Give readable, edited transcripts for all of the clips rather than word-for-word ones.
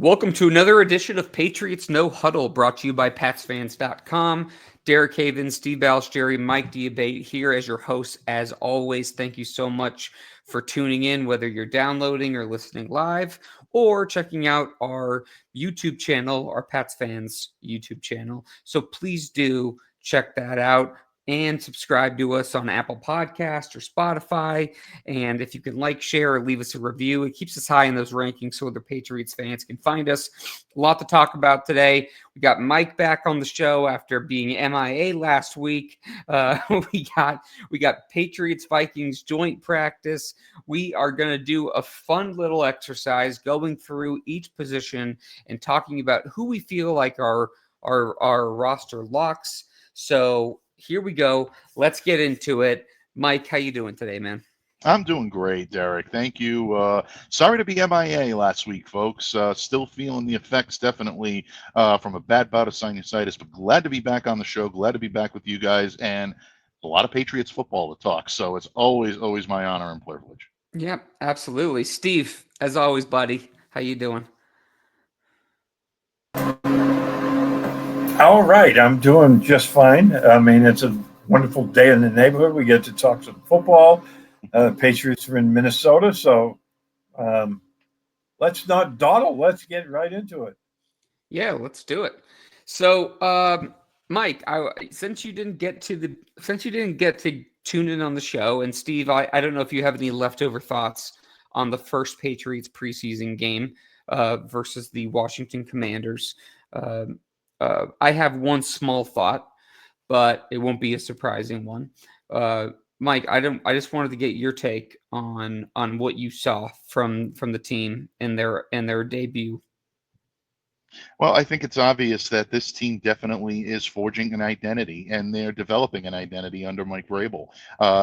Welcome to another edition of Patriots No Huddle, brought to you by PatsFans.com. Derek Haven, Steve Balistrieri, Mike Diabate here as your hosts. As always, thank you so much for tuning in, whether you're downloading or listening live or checking out our YouTube channel, our Pats Fans YouTube channel. So please do check that out and subscribe to us on Apple Podcast or Spotify. And if you can share, or leave us a review, it keeps us high in those rankings so other Patriots fans can find us. A lot to talk about today. We got Mike back on the show after being MIA last week. We got Patriots Vikings joint practice. We are going to do a fun little exercise going through each position and talking about who we feel like our roster locks. So here we go. Let's get into it. Mike, how you doing today, man? I'm doing great, Derek. Thank you. Sorry to be MIA last week, folks. Still feeling the effects, definitely, from a bad bout of sinusitis, but glad to be back on the show. Glad to be back with you guys, and a lot of Patriots football to talk. So it's always my honor and privilege. Yep, absolutely. Steve, as always, buddy, how you doing? All right, I'm doing just fine. I mean, it's a wonderful day in the neighborhood. We get to talk some football. Patriots are in Minnesota, so let's not dawdle. Let's get right into it. Yeah, let's do it. So, Mike, since you didn't get to tune in on the show, and Steve, I don't know if you have any leftover thoughts on the first Patriots preseason game versus the Washington Commanders. I have one small thought, but it won't be a surprising one. Mike, I just wanted to get your take on what you saw from the team and their debut. Well, I think it's obvious that this team definitely is forging an identity, and they're developing an identity under Mike Vrabel.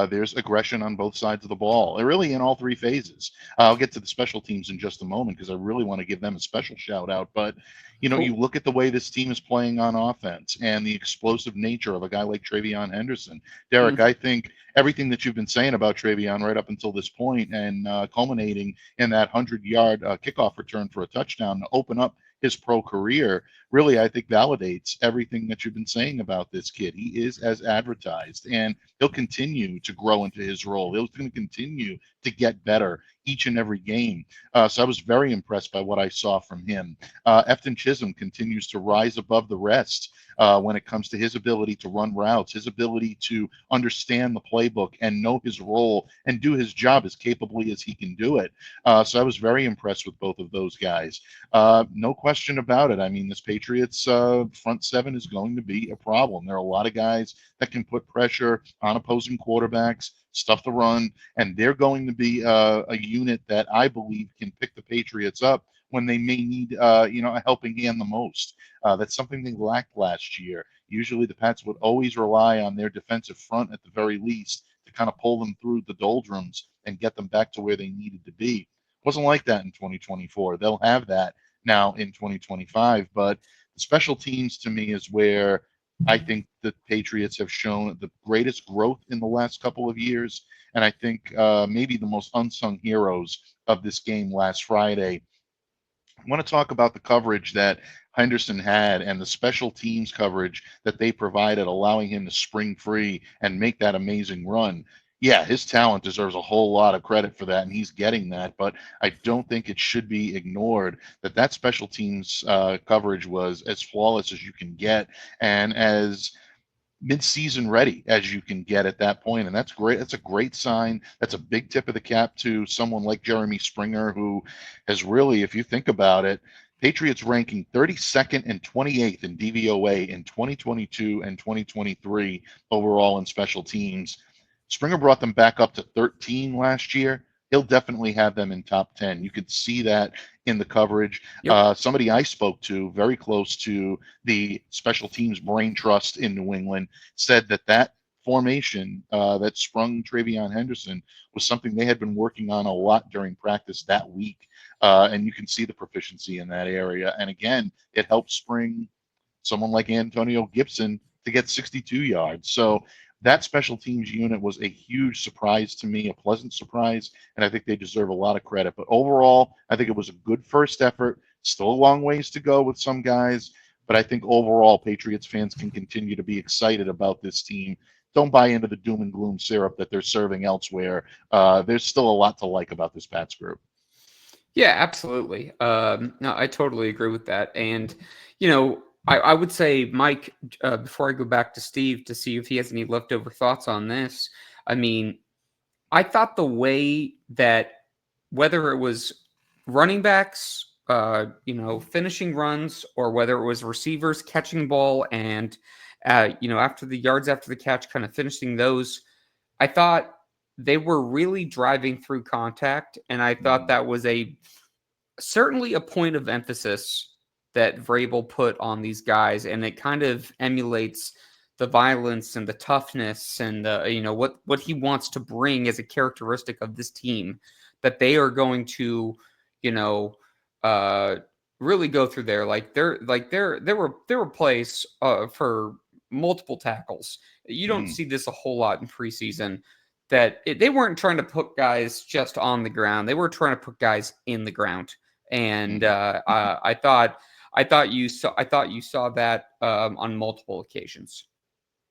There's aggression on both sides of the ball, really in all three phases. I'll get to the special teams in just a moment because I really want to give them a special shout out. But Cool. you look at the way this team is playing on offense and the explosive nature of a guy like Travion Henderson. Derek, I think everything that you've been saying about Travion right up until this point, and culminating in that 100-yard kickoff return for a touchdown to open up his pro career, really, I think, validates everything that you've been saying about this kid. He is as advertised, and he'll continue to grow into his role. He's going to continue to get better each and every game. So I was very impressed by what I saw from him. Efton Chisholm continues to rise above the rest when it comes to his ability to run routes, his ability to understand the playbook and know his role and do his job as capably as he can do it. So I was very impressed with both of those guys. No question about it. I mean, this Patriots front seven is going to be a problem. There are a lot of guys that can put pressure on opposing quarterbacks, stuff the run, and they're going to be a unit that I believe can pick the Patriots up when they may need, a helping hand the most. That's something they lacked last year. Usually the Pats would always rely on their defensive front at the very least to kind of pull them through the doldrums and get them back to where they needed to be. Wasn't like that in 2024. They'll have that now in 2025, but the special teams to me is where I think the Patriots have shown the greatest growth in the last couple of years. And I think maybe the most unsung heroes of this game last Friday. I want to talk about the coverage that Henderson had and the special teams coverage that they provided, allowing him to spring free and make that amazing run. Yeah, his talent deserves a whole lot of credit for that, and he's getting that. But I don't think it should be ignored that special teams coverage was as flawless as you can get and as mid-season ready as you can get at that point, and that's great. That's a great sign. That's a big tip of the cap to someone like Jeremy Springer, who has really, if you think about it, Patriots ranking 32nd and 28th in DVOA in 2022 and 2023 overall in special teams. Springer brought them back up to 13 last year. He'll definitely have them in top 10. You could see that in the coverage. Yep. Somebody I spoke to, very close to the special teams brain trust in New England, said that formation that sprung Travion Henderson was something they had been working on a lot during practice that week. And you can see the proficiency in that area. And again, it helped spring someone like Antonio Gibson to get 62 yards. So that special teams unit was a huge surprise to me, a pleasant surprise, and I think they deserve a lot of credit. But overall, I think it was a good first effort. Still a long ways to go with some guys, but I think overall Patriots fans can continue to be excited about this team. Don't buy into the doom and gloom syrup that they're serving elsewhere. There's still a lot to like about this Pats group. Yeah, absolutely. No, I totally agree with that. And, I would say, Mike, before I go back to Steve to see if he has any leftover thoughts on this, I mean, I thought the way that whether it was running backs, finishing runs, or whether it was receivers catching ball and, after the yards after the catch, kind of finishing those, I thought they were really driving through contact. And I thought that was certainly a point of emphasis that Vrabel put on these guys, and it kind of emulates the violence and the toughness and what he wants to bring as a characteristic of this team, that they are going to you know uh really go through there. There were plays for multiple tackles. You don't see this a whole lot in preseason, that they weren't trying to put guys just on the ground. They were trying to put guys in the ground. And I thought you saw that on multiple occasions.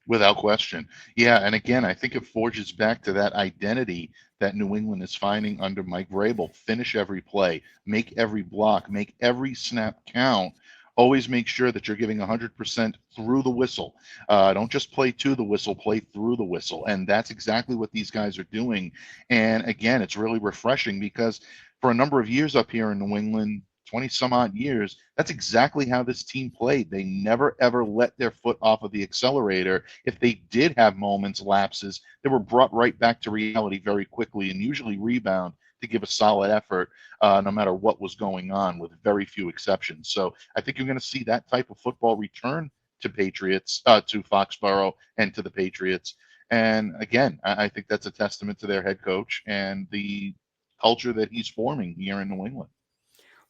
Without question. Yeah, and again, I think it forges back to that identity that New England is finding under Mike Vrabel. Finish every play, make every block, make every snap count. Always make sure that you're giving 100% through the whistle. Don't just play to the whistle, play through the whistle. And that's exactly what these guys are doing. And again, it's really refreshing because for a number of years up here in New England, 20 some odd years, that's exactly how this team played. They never ever let their foot off of the accelerator. If they did have moments, lapses, they were brought right back to reality very quickly and usually rebound to give a solid effort, no matter what was going on, with very few exceptions. So I think you're going to see that type of football return to Foxborough and to the Patriots. And again, I think that's a testament to their head coach and the culture that he's forming here in New England.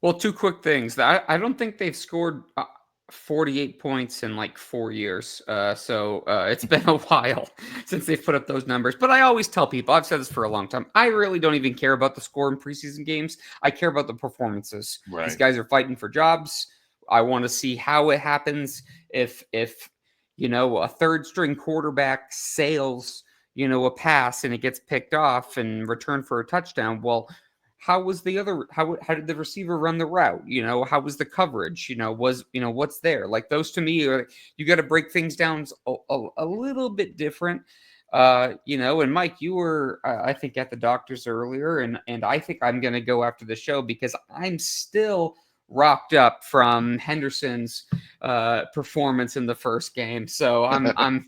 Well, two quick things. I don't think they've scored 48 points in like 4 years. So it's been a while since they've put up those numbers. But I always tell people, I've said this for a long time, I really don't even care about the score in preseason games. I care about the performances. Right. These guys are fighting for jobs. I want to see how it happens. If a third string quarterback sails, a pass and it gets picked off and returned for a touchdown, well, how did the receiver run the route? How was the coverage? What's there? Like, those to me are, you got to break things down a little bit different. And Mike, you were, I think, at the doctor's earlier, and I think I'm going to go after the show because I'm still rocked up from Henderson's performance in the first game. So I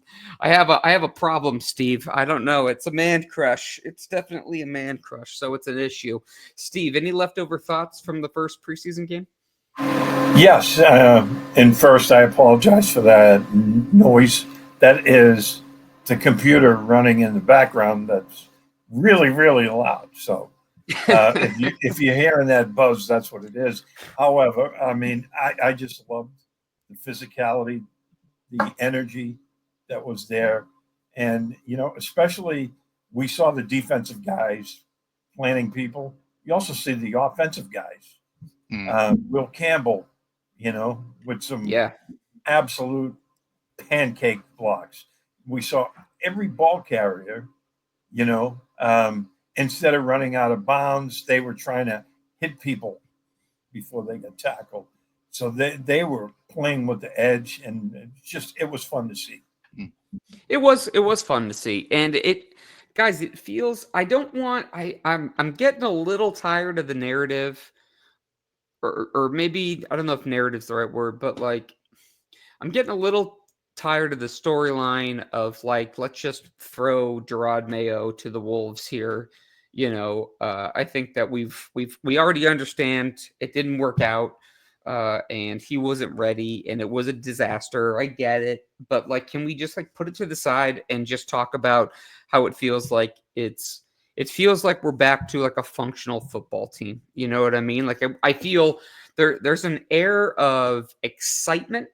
have a problem, Steve. I don't know. It's a man crush. It's definitely a man crush. So it's an issue. Steve, any leftover thoughts from the first preseason game? Yes. And first, I apologize for that noise. That is the computer running in the background. That's really, really loud. So if you're hearing that buzz, that's what it is. However, I mean, I just loved the physicality, the energy that was there. And, especially we saw the defensive guys planning people. You also see the offensive guys. Will Campbell, with some absolute pancake blocks. We saw every ball carrier, instead of running out of bounds, they were trying to hit people before they got tackled. So they were playing with the edge, and it was fun to see. It was fun to see. And guys, it feels, I'm getting a little tired of the narrative, or maybe, I don't know if narrative's the right word, but like, I'm getting a little tired of the storyline of like, let's just throw Gerard Mayo to the wolves here. I think that we already understand it didn't work out, and he wasn't ready, and it was a disaster. I get it, but like, can we just like put it to the side and just talk about how it feels like it feels like we're back to like a functional football team. You know what I mean? Like, I feel there's an air of excitement.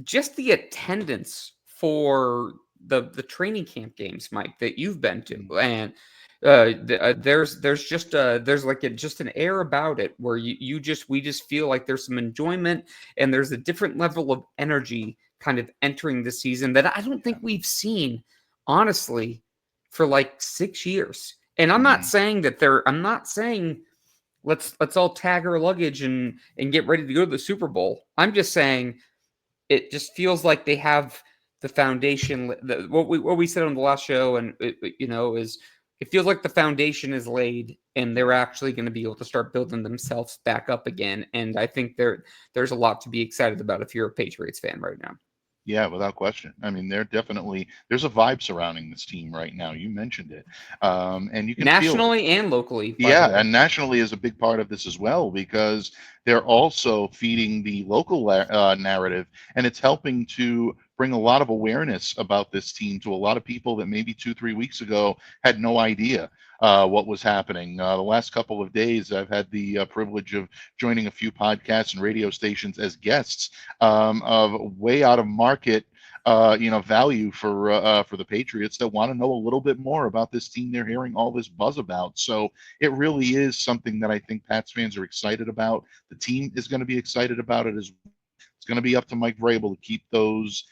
Just the attendance for the training camp games, Mike, that you've been to, and There's just there's like just an air about it where we just feel like there's some enjoyment and there's a different level of energy kind of entering the season that I don't think we've seen honestly for like 6 years. And I'm not saying let's all tag our luggage and get ready to go to the Super Bowl. I'm just saying it just feels like they have the foundation. What we said on the last show, and is it feels like the foundation is laid, and they're actually going to be able to start building themselves back up again. And I think there's a lot to be excited about if you're a Patriots fan right now. Yeah, without question. I mean, there's a vibe surrounding this team right now. You mentioned it, and you can feel it. Nationally and locally, by the Yeah, way. and nationally is a big part of this as well because they're also feeding the local narrative, and it's helping to bring a lot of awareness about this team to a lot of people that maybe 2, 3 weeks ago had no idea what was happening. The last couple of days, I've had the privilege of joining a few podcasts and radio stations as guests of way out of market value for the Patriots that want to know a little bit more about this team they're hearing all this buzz about. So it really is something that I think Pats fans are excited about. The team is going to be excited about it as well. It's going to be up to Mike Vrabel to keep those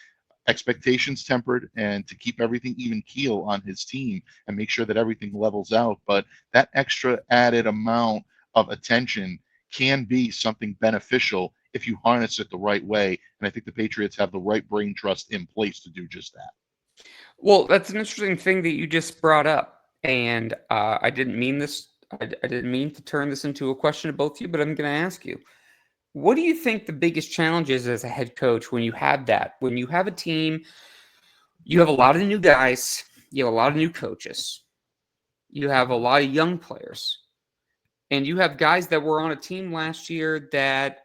expectations tempered and to keep everything even keel on his team and make sure that everything levels out. But that extra added amount of attention can be something beneficial if you harness it the right way. And I think the Patriots have the right brain trust in place to do just that. Well, that's an interesting thing that you just brought up, and I didn't mean this. I didn't mean to turn this into a question to both of you, but I'm going to ask you. What do you think the biggest challenge is as a head coach when you have that? When you have a team, you have a lot of new guys, you have a lot of new coaches, you have a lot of young players, and you have guys that were on a team last year that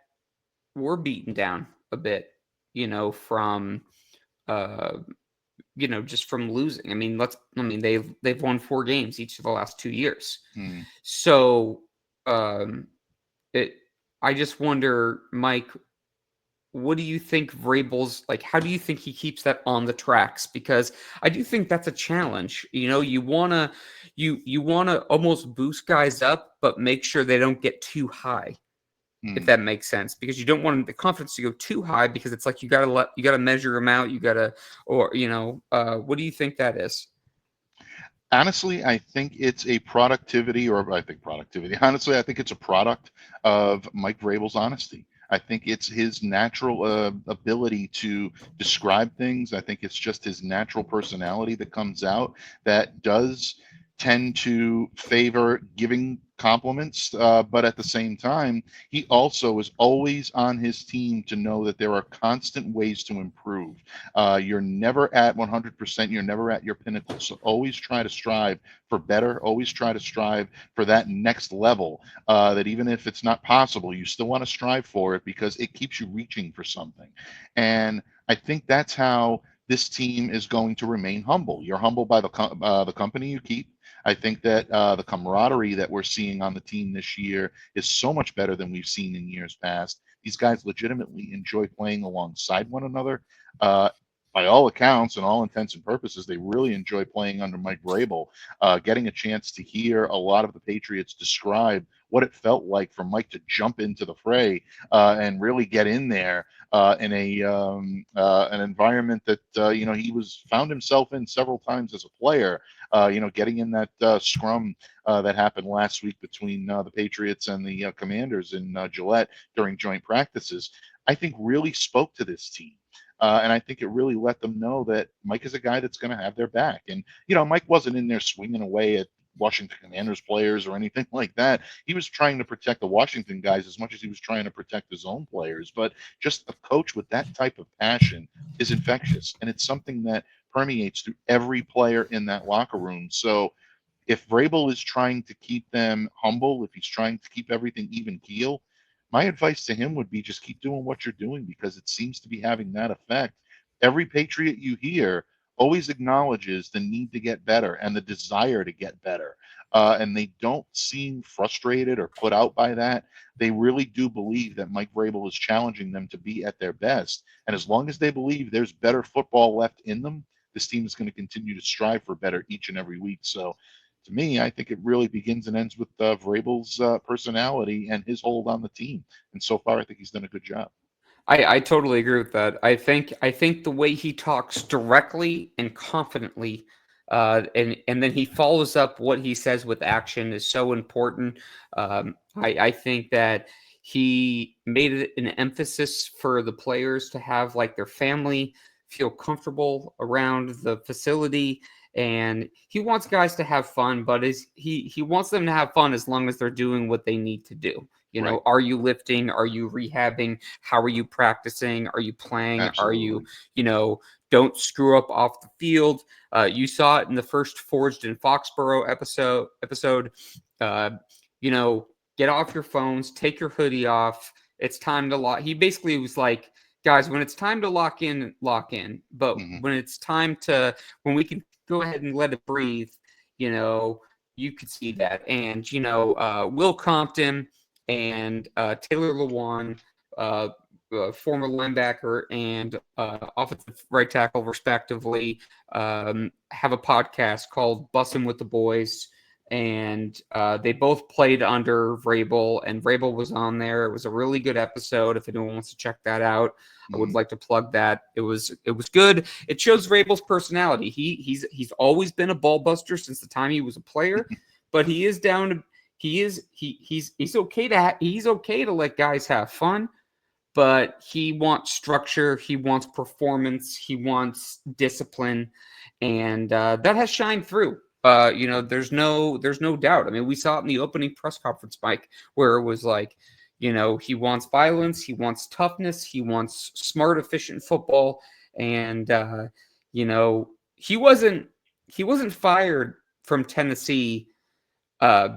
were beaten down a bit, from uh, just from losing. They've won 4 games each of the last 2 years. Hmm. So um, it I just wonder, Mike, what do you think Vrabel's like? How do you think he keeps that on the tracks? Because I do think that's a challenge. You wanna almost boost guys up, but make sure they don't get too high, if Hmm. that makes sense. Because you don't want the confidence to go too high, because it's like you gotta measure them out. What do you think that is? Honestly, I think it's a productivity, or I think productivity. Honestly, I think it's a product of Mike Vrabel's honesty. I think it's his natural ability to describe things. I think it's just his natural personality that comes out that does tend to favor giving compliments, but at the same time, he also is always on his team to know that there are constant ways to improve. You're never at 100%. You're never at your pinnacle. So always try to strive for better. Always try to strive for that next level. That even if it's not possible, you still want to strive for it because it keeps you reaching for something. And I think that's how this team is going to remain humble. You're humble by the company you keep. I think that the camaraderie that we're seeing on the team this year is so much better than we've seen in years past. These guys legitimately enjoy playing alongside one another. Uh, by all accounts and all intents and purposes, they really enjoy playing under Mike Vrabel. Getting a chance to hear a lot of the Patriots describe what it felt like for Mike to jump into the fray and really get in there in an environment that he was found himself in several times as a player. Getting in that scrum that happened last week between the Patriots and the Commanders in Gillette during joint practices, I think really spoke to this team. And I think it really let them know that Mike is a guy that's going to have their back. And, Mike wasn't in there swinging away at Washington Commanders players or anything like that. He was trying to protect the Washington guys as much as he was trying to protect his own players. But just a coach with that type of passion is infectious. And it's something that permeates through every player in that locker room. So if Vrabel is trying to keep them humble, if he's trying to keep everything even keel, my advice to him would be just keep doing what you're doing because it seems to be having that effect. Every Patriot you hear always acknowledges the need to get better and the desire to get better. And they don't seem frustrated or put out by that. They really do believe that Mike Vrabel is challenging them to be at their best. And as long as they believe there's better football left in them, this team is going to continue to strive for better each and every week. So to me, I think it really begins and ends with Vrabel's personality and his hold on the team. And so far, I think he's done a good job. I totally agree with that. I think the way he talks directly and confidently, and then he follows up what he says with action is so important. I think that he made it an emphasis for the players to have like their family feel comfortable around the facility, and he wants guys to have fun, but he wants them to have fun as long as they're doing what they need to do. You know, Right. are you lifting? Are you rehabbing? How are you practicing? Are you playing? Absolutely. Don't screw up off the field. You saw it in the first Forged in Foxborough episode. Uh, get off your phones, take your hoodie off. It's time to lock. He basically was like, guys, when it's time to lock in, lock in. But when we can go ahead and let it breathe, you could see that. And, Will Compton and Taylor Lewan, former linebacker and offensive right tackle, respectively, have a podcast called Bussin' with the Boys. And they both played under Vrabel, and Vrabel was on there. It was a really good episode. If anyone wants to check that out, I would like to plug that. It was good. It shows Vrabel's personality. He's always been a ball buster since the time he was a player, but he is down to he's okay to let guys have fun, but he wants structure, he wants performance, he wants discipline, and that has shined through. There's no doubt. I mean, we saw it in the opening press conference, Mike, where it was like, he wants violence, he wants toughness, he wants smart, efficient football, and he wasn't fired from Tennessee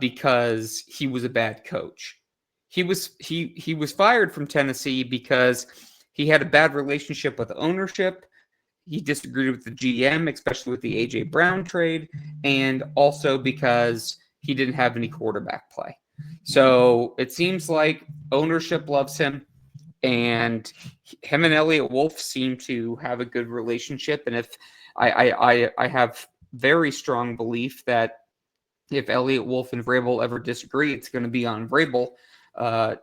because he was a bad coach. He was fired from Tennessee because he had a bad relationship with ownership. He disagreed with the GM, especially with the A.J. Brown trade, and also because he didn't have any quarterback play. So it seems like ownership loves him, and him and Elliott Wolf seem to have a good relationship. And if I have very strong belief that if Elliott Wolf and Vrabel ever disagree, it's going to be on Vrabel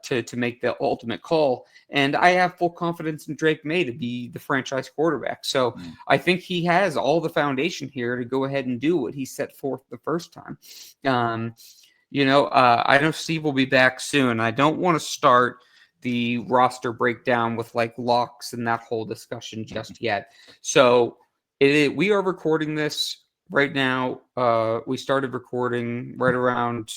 to make the ultimate call. And I have full confidence in Drake May to be the franchise quarterback. So I think he has all the foundation here to go ahead and do what he set forth the first time. I know Steve will be back soon. I don't want to start the roster breakdown with like locks and that whole discussion just yet. So we are recording this right now. We started recording right around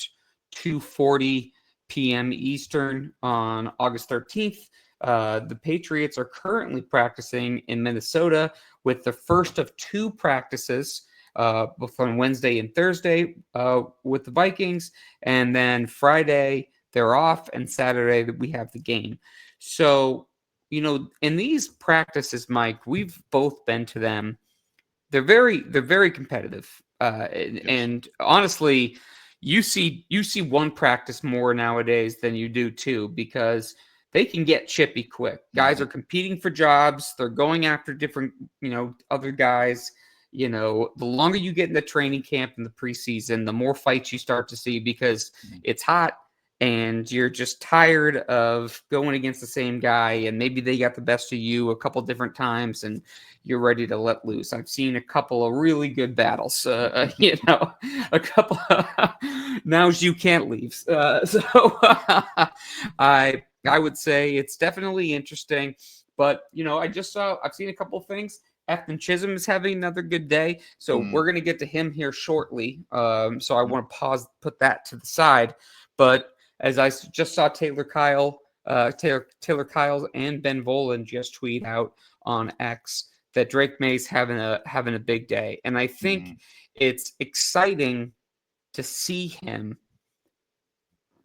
2:40 p.m. Eastern on August 13th. The Patriots are currently practicing in Minnesota with the first of two practices, both on Wednesday and Thursday with the Vikings. And then Friday, they're off, and Saturday we have the game. So, in these practices, Mike, we've both been to them. They're very competitive, and honestly, you see one practice more nowadays than you do two, because they can get chippy quick. Guys are competing for jobs. They're going after different, other guys. The longer you get in the training camp and the preseason, the more fights you start to see, because it's hot and you're just tired of going against the same guy, and maybe they got the best of you a couple different times and you're ready to let loose. I've seen a couple of really good battles, a couple of nows you can't leave. I would say it's definitely interesting, but I've seen a couple of things. Afton Chisholm is having another good day, so we're going to get to him here shortly. So I want to put that to the side. But as I just saw Taylor Kyle and Ben Volen just tweet out on X that Drake May's having a big day, and I think it's exciting to see him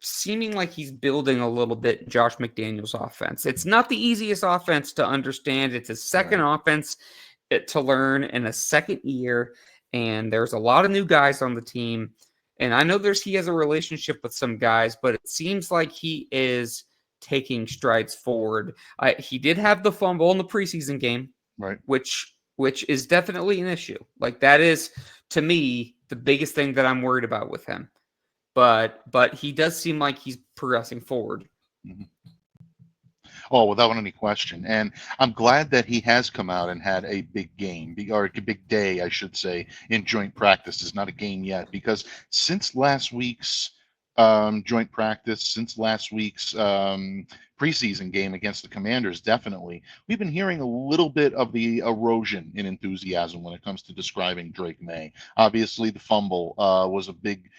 seeming like he's building a little bit Josh McDaniels' offense. It's not the easiest offense to understand. It's a second offense to learn in a second year, and there's a lot of new guys on the team. And I know he has a relationship with some guys, but it seems like he is taking strides forward. He did have the fumble in the preseason game, right, which which is definitely an issue. Like that is, to me, the biggest thing that I'm worried about with him. But he does seem like he's progressing forward. Mhm. Oh, without any question. And I'm glad that he has come out and had a big game, or a big day, I should say, in joint practice. It's not a game yet, because since last week's joint practice, since last week's preseason game against the Commanders, definitely, we've been hearing a little bit of the erosion in enthusiasm when it comes to describing Drake May. Obviously, the fumble was a big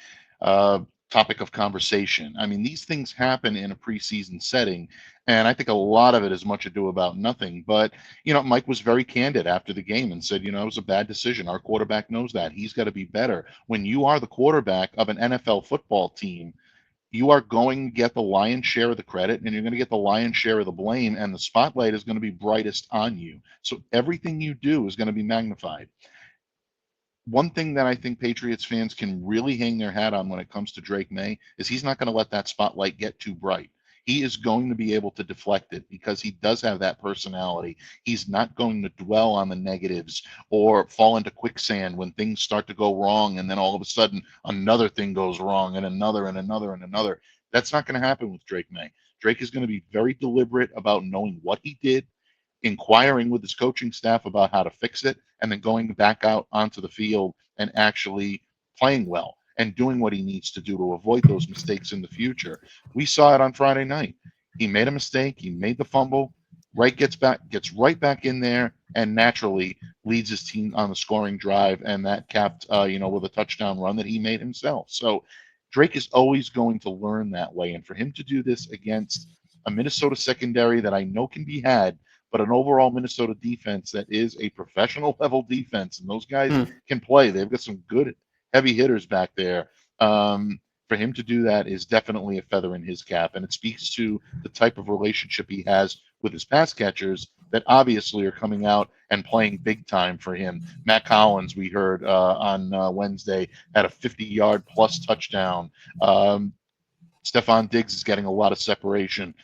topic of conversation. I mean, these things happen in a preseason setting, and I think a lot of it is much ado about nothing. But, Mike was very candid after the game and said, it was a bad decision. Our quarterback knows that. He's got to be better. When you are the quarterback of an NFL football team, you are going to get the lion's share of the credit, and you're going to get the lion's share of the blame, and the spotlight is going to be brightest on you. So everything you do is going to be magnified. One thing that I think Patriots fans can really hang their hat on when it comes to Drake May is he's not going to let that spotlight get too bright. He is going to be able to deflect it because he does have that personality. He's not going to dwell on the negatives or fall into quicksand when things start to go wrong, and then all of a sudden another thing goes wrong, and another and another and another. That's not going to happen with Drake May. Drake is going to be very deliberate about knowing what he did, inquiring with his coaching staff about how to fix it, and then going back out onto the field and actually playing well and doing what he needs to do to avoid those mistakes in the future. We saw it on Friday night. He made a mistake. He made the fumble. Gets right back in there, and naturally leads his team on the scoring drive, and that capped, with a touchdown run that he made himself. So Drake is always going to learn that way, and for him to do this against a Minnesota secondary that I know can be had, but an overall Minnesota defense that is a professional level defense, and those guys can play. They've got some good heavy hitters back there. For him to do that is definitely a feather in his cap, and it speaks to the type of relationship he has with his pass catchers that obviously are coming out and playing big time for him. Matt Collins, we heard on Wednesday, had a 50-yard plus touchdown. Stephon Diggs is getting a lot of separation.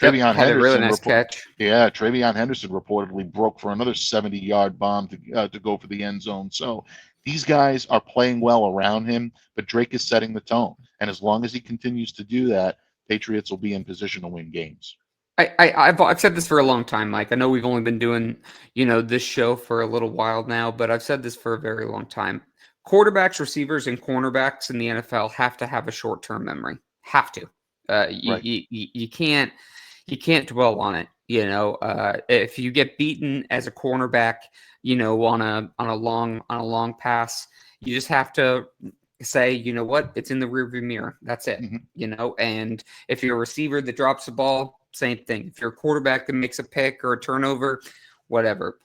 Yep, had a really nice catch. Yeah, Travion Henderson reportedly broke for another 70-yard bomb to go for the end zone. So these guys are playing well around him, but Drake is setting the tone. And as long as he continues to do that, Patriots will be in position to win games. I've said this for a long time, Mike. I know we've only been doing, this show for a little while now, but I've said this for a very long time. Quarterbacks, receivers, and cornerbacks in the NFL have to have a short-term memory. Have to. Right. You can't dwell on it. If you get beaten as a cornerback, on a long pass, you just have to say, you know what, it's in the rearview mirror. That's it. Mm-hmm. And if you're a receiver that drops the ball, same thing. If you're a quarterback that makes a pick or a turnover, whatever.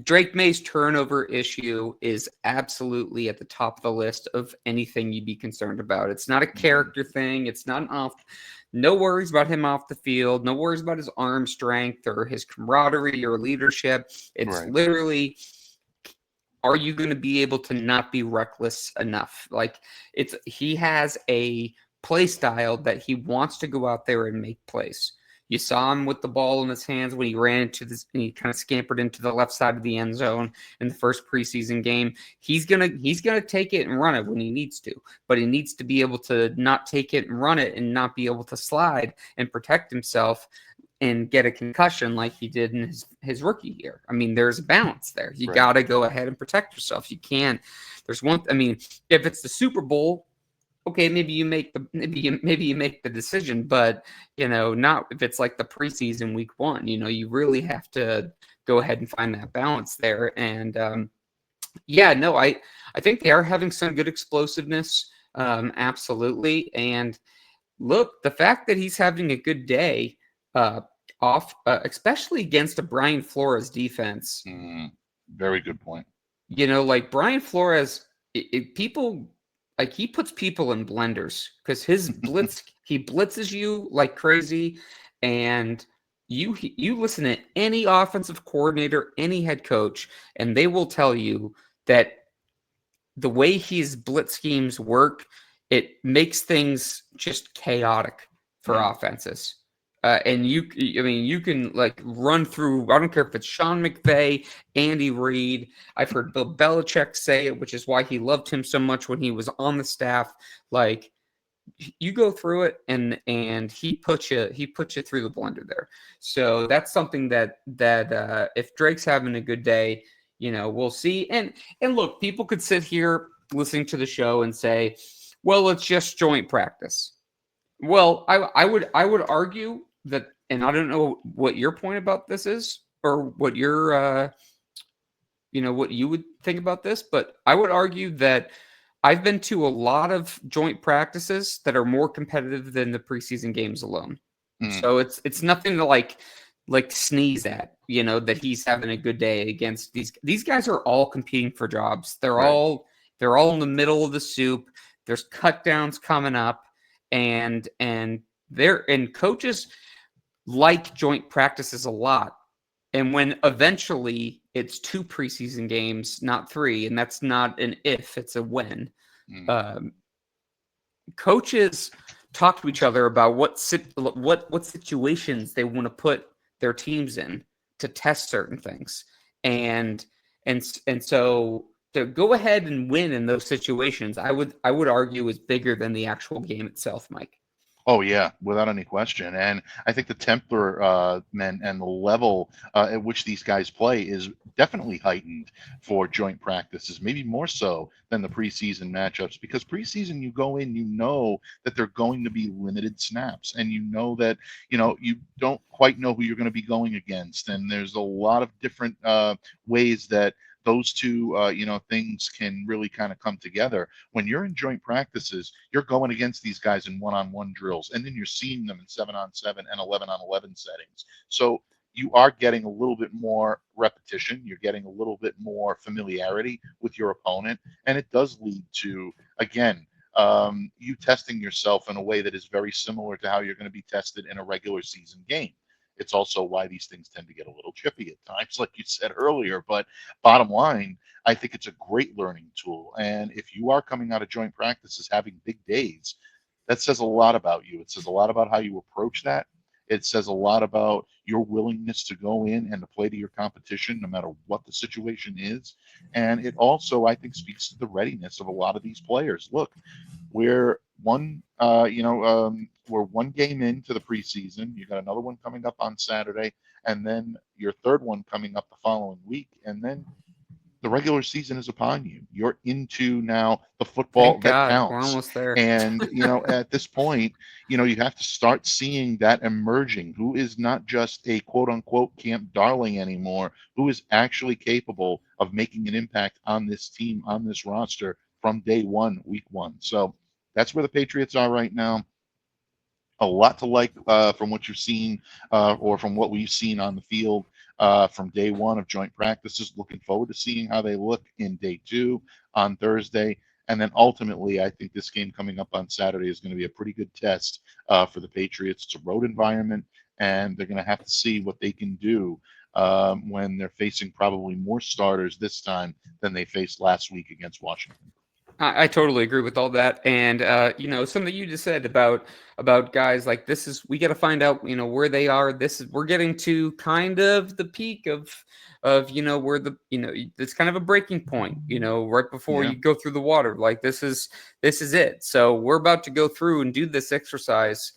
Drake May's turnover issue is absolutely at the top of the list of anything you'd be concerned about. It's not a character thing. It's not no worries about him off the field. No worries about his arm strength or his camaraderie or leadership. It's Right. literally, are you going to be able to not be reckless enough? He has a play style that he wants to go out there and make plays. You saw him with the ball in his hands when he ran into this, and he kind of scampered into the left side of the end zone in the first preseason game. He's gonna take it and run it when he needs to, but he needs to be able to not take it and run it and not be able to slide and protect himself and get a concussion like he did in his rookie year. I mean, there's a balance there. You got to go ahead and protect yourself. You can't. If it's the Super Bowl, okay, maybe you make the decision, but not if it's like the preseason week 1. You really have to go ahead and find that balance there. And I think they are having some good explosiveness, absolutely. And look, the fact that he's having a good day especially against a Brian Flores defense. Very good point. Like Brian Flores, people. Like he puts people in blenders because his blitz, he blitzes you like crazy, and you listen to any offensive coordinator, any head coach, and they will tell you that the way his blitz schemes work, it makes things just chaotic for offenses. And I mean, you can like run through. I don't care if it's Sean McVay, Andy Reid. I've heard Bill Belichick say it, which is why he loved him so much when he was on the staff. Like, you go through it, and he puts you through the blender there. So that's something that if Drake's having a good day, we'll see. And look, people could sit here listening to the show and say, well, it's just joint practice. Well, I would argue that, and I don't know what your point about this is, or what your what you would think about this, but I would argue that I've been to a lot of joint practices that are more competitive than the preseason games alone. So it's nothing to like sneeze at, that he's having a good day against these guys are all competing for jobs. They're Right. all in the middle of the soup. There's cut downs coming up, and coaches like joint practices a lot. And when eventually it's 2 preseason games, not 3, and that's not an if, it's a when. Coaches talk to each other about what situations they want to put their teams in to test certain things, and so to go ahead and win in those situations, I would argue is bigger than the actual game itself, Mike. Oh yeah, without any question. And I think the temperament and the level at which these guys play is definitely heightened for joint practices, maybe more so than the preseason matchups. Because preseason, you go in, you know that they're going to be limited snaps, and you know that you don't quite know who you're going to be going against, and there's a lot of different ways that those two things can really kind of come together. When you're in joint practices, you're going against these guys in one-on-one drills, and then you're seeing them in 7-on-7 and 11-on-11 settings. So you are getting a little bit more repetition, you're getting a little bit more familiarity with your opponent, and it does lead to, again, you testing yourself in a way that is very similar to how you're going to be tested in a regular season game. It's also why these things tend to get a little chippy at times, like you said earlier. But bottom line, I think it's a great learning tool. And if you are coming out of joint practices having big days, that says a lot about you. It says a lot about how you approach that. It says a lot about your willingness to go in and to play to your competition, no matter what the situation is. And it also, I think, speaks to the readiness of a lot of these players. Look, we're we're one game into the preseason. You got another one coming up on Saturday, and then your third one coming up the following week, and then the regular season is upon you. You're into now the football Thank that God, we're counts. almost there. And at this point, you have to start seeing that emerging. Who is not just a quote unquote camp darling anymore, who is actually capable of making an impact on this team, on this roster from day one, week one. So that's where the Patriots are right now. A lot to like from what you've seen or from what we've seen on the field from day one of joint practices. Looking forward to seeing how they look in day 2 on Thursday. And then ultimately, I think this game coming up on Saturday is going to be a pretty good test for the Patriots. It's a road environment, and they're going to have to see what they can do when they're facing probably more starters this time than they faced last week against Washington. I totally agree with all that, and something you just said about guys like this is we got to find out where they are. We're getting to kind of the peak of where it's kind of a breaking point. Right before Yeah. you go through the water. Like this is it. So we're about to go through and do this exercise.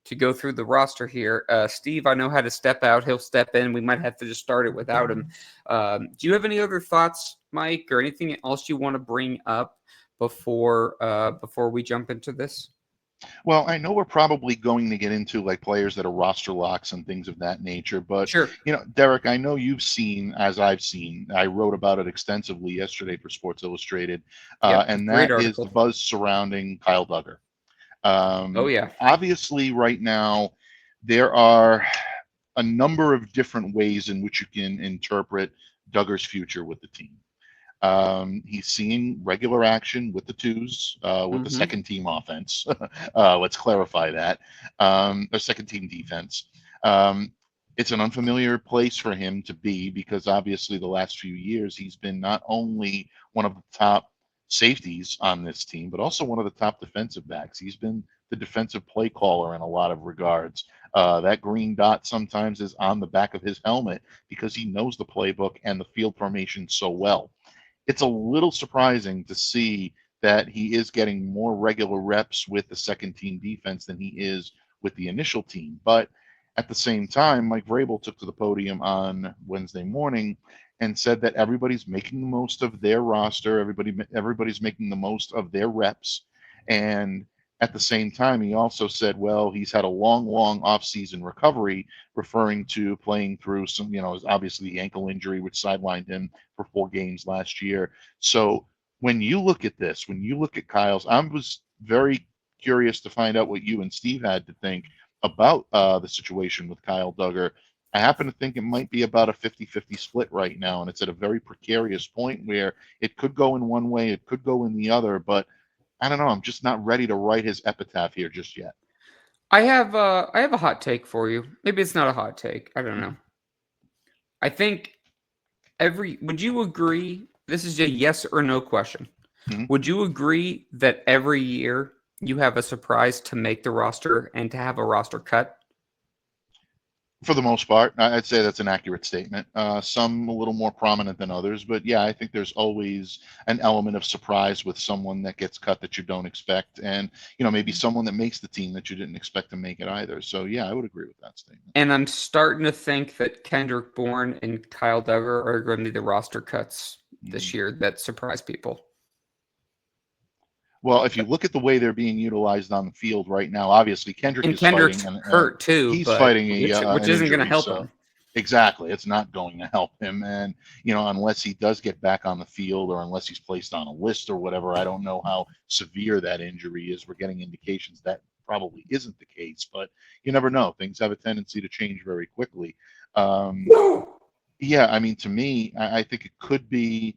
To go through the roster here. Steve, I know how to step out. He'll step in. We might have to just start it without him. Do you have any other thoughts, Mike, or anything else you want to bring up before we jump into this? Well, I know we're probably going to get into like players that are roster locks and things of that nature, but Sure. Derek, I know you've seen, as I've seen, I wrote about it extensively yesterday for Sports Illustrated, Yep. and Great that is article. the buzz surrounding Kyle Duggar. Oh yeah. Obviously, right now, there are a number of different ways in which you can interpret Duggar's future with the team. He's seeing regular action with the twos, with the second team offense. Let's clarify that. Or second team defense. It's an unfamiliar place for him to be because obviously the last few years he's been not only one of the top safeties on this team, but also one of the top defensive backs. He's been the defensive play caller in a lot of regards. That green dot sometimes is on the back of his helmet because he knows the playbook and the field formation so well. It's a little surprising to see that he is getting more regular reps with the second team defense than he is with the initial team. But at the same time, Mike Vrabel took to the podium on Wednesday morning and said that everybody's making the most of their roster, everybody's making the most of their reps. And at the same time, he also said, well, he's had a long off-season recovery, referring to playing through some, obviously the ankle injury, which sidelined him for 4 games last year. So when you look at this, when you look at Kyle's, I was very curious to find out what you and Steve had to think about the situation with Kyle Duggar. I happen to think it might be about a 50-50 split right now, and it's at a very precarious point where it could go in one way, it could go in the other, but I don't know. I'm just not ready to write his epitaph here just yet. I have a hot take for you. Maybe it's not a hot take. I don't know. I think would you agree? This is a yes or no question. Mm-hmm. Would you agree that every year you have a surprise to make the roster and to have a roster cut? For the most part, I'd say that's an accurate statement. Some a little more prominent than others, but yeah, I think there's always an element of surprise with someone that gets cut that you don't expect, and maybe someone that makes the team that you didn't expect to make it either. So yeah, I would agree with that statement. And I'm starting to think that Kendrick Bourne and Kyle Duggar are going to be the roster cuts this year that surprise people. Well, if you look at the way they're being utilized on the field right now, obviously Kendrick's fighting hurt too. He's fighting which isn't going to help him. Exactly, it's not going to help him, and unless he does get back on the field or unless he's placed on a list or whatever, I don't know how severe that injury is. We're getting indications that probably isn't the case, but you never know. Things have a tendency to change very quickly. Yeah, I mean, to me, I think it could be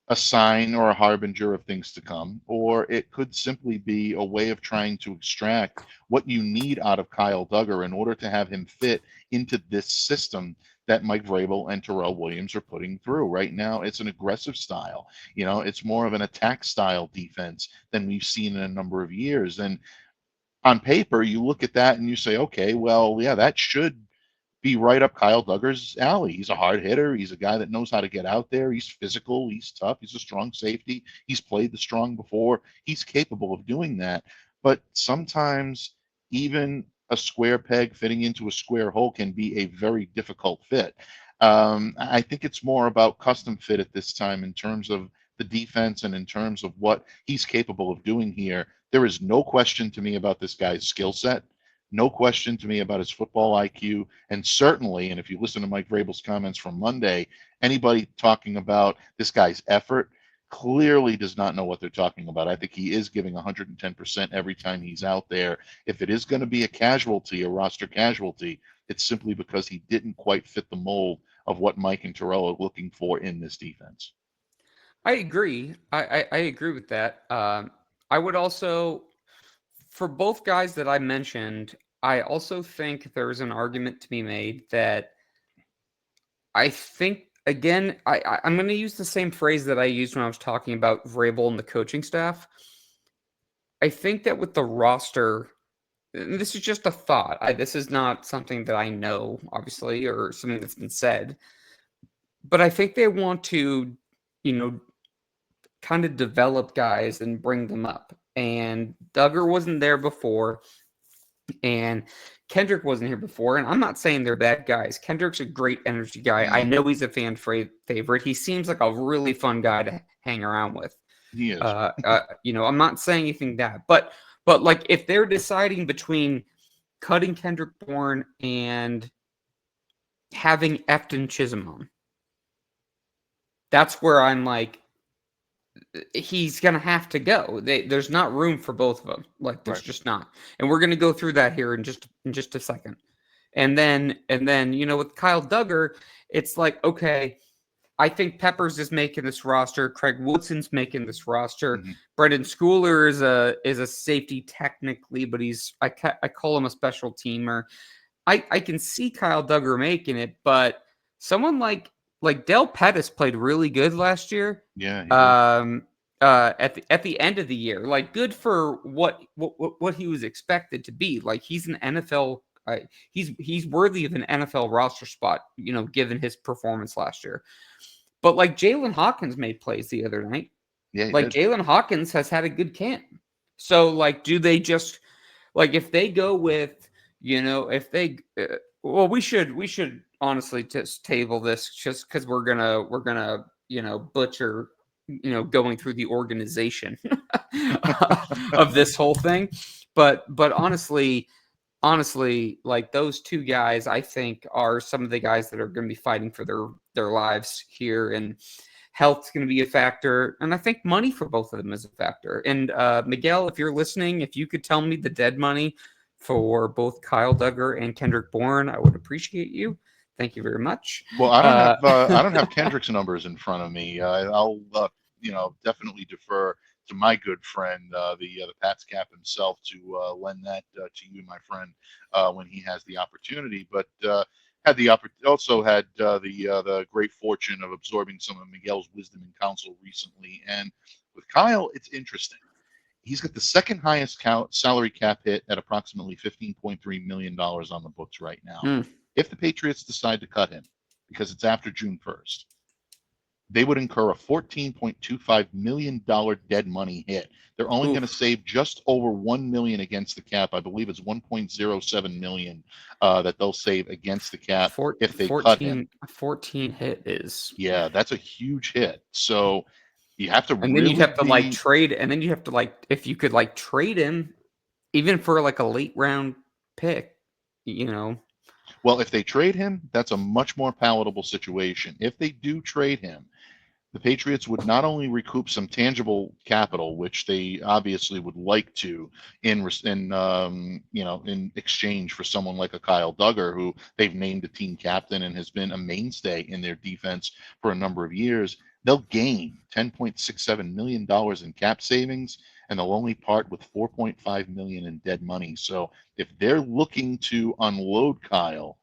a sign or a harbinger of things to come, or it could simply be a way of trying to extract what you need out of Kyle Duggar in order to have him fit into this system that Mike Vrabel and Terrell Williams are putting through. Right now, it's an aggressive style. It's more of an attack style defense than we've seen in a number of years. And on paper, you look at that and you say, okay, well, yeah, that should be right up Kyle Duggar's alley. He's a hard hitter. He's a guy that knows how to get out there. He's physical. He's tough. He's a strong safety. He's played the strong before. He's capable of doing that. But sometimes even a square peg fitting into a square hole can be a very difficult fit. I think it's more about custom fit at this time in terms of the defense and in terms of what he's capable of doing here. There is no question to me about this guy's skill set. No question to me about his football IQ, and certainly, and if you listen to Mike Vrabel's comments from Monday, anybody talking about this guy's effort clearly does not know what they're talking about. I think he is giving 110% every time he's out there. If it is going to be a casualty, a roster casualty, it's simply because he didn't quite fit the mold of what Mike and Terrell are looking for in this defense. I agree. I agree with that. I would also, for both guys that I mentioned, I also think there's an argument to be made that I think, again, I'm going to use the same phrase that I used when I was talking about Vrabel and the coaching staff. I think that with the roster, and this is just a thought. This is not something that I know, obviously, or something that's been said. But I think they want to, kind of develop guys and bring them up. And Duggar wasn't there before. And Kendrick wasn't here before, and I'm not saying they're bad guys. Kendrick's a great energy guy. I know he's a fan favorite. He seems like a really fun guy to hang around with. He is. I'm not saying anything but like if they're deciding between cutting Kendrick Bourne and having Efton Chisholm on, that's where I'm like, he's going to have to go. There's not room for both of them. Like there's just not. And we're going to go through that here in just a second. And then, with Kyle Duggar, it's like, okay, I think Peppers is making this roster. Craig Woodson's making this roster. Mm-hmm. Brendan Schooler is a safety technically, but I call him a special teamer. I can see Kyle Duggar making it, but someone like Del Pettis played really good last year. Yeah. at the end of the year. Like, good for what he was expected to be. Like, he's an NFL. He's worthy of an NFL roster spot, given his performance last year. But like Jalen Hawkins made plays the other night. Yeah, he Like did. Jalen Hawkins has had a good camp. So like, do they just like if they go with if they well we should honestly just table this just because we're gonna butcher going through the organization of this whole thing, but honestly, like those two guys, I think are some of the guys that are going to be fighting for their lives here, and health's going to be a factor, and I think money for both of them is a factor. And Miguel, if you're listening, if you could tell me the dead money for both Kyle Duggar and Kendrick Bourne, I would appreciate you. Thank you very much. Well, I don't have Kendrick's numbers in front of me. I'll definitely defer to my good friend, the Pats cap himself, to lend that to you, my friend, when he has the opportunity. But also had the great fortune of absorbing some of Miguel's wisdom and counsel recently. And with Kyle, it's interesting. He's got the second highest salary cap hit at approximately $15.3 million on the books right now. If the Patriots decide to cut him, because it's after June 1st, they would incur a $14.25 million dead money hit. They're only going to save just over $1 million against the cap. I believe it's $1.07 million that they'll save against the cap if they cut him. 14 hit is... Yeah, that's a huge hit. So you have to and then you'd have to like trade, and then you have to like, if you could like trade him even for like a late round pick, Well, if they trade him, that's a much more palatable situation. If they do trade him, the Patriots would not only recoup some tangible capital, which they obviously would like to, in exchange for someone like a Kyle Duggar, who they've named a team captain and has been a mainstay in their defense for a number of years. They'll gain $10.67 million in cap savings, and they'll only part with $4.5 million in dead money. So if they're looking to unload Kyle,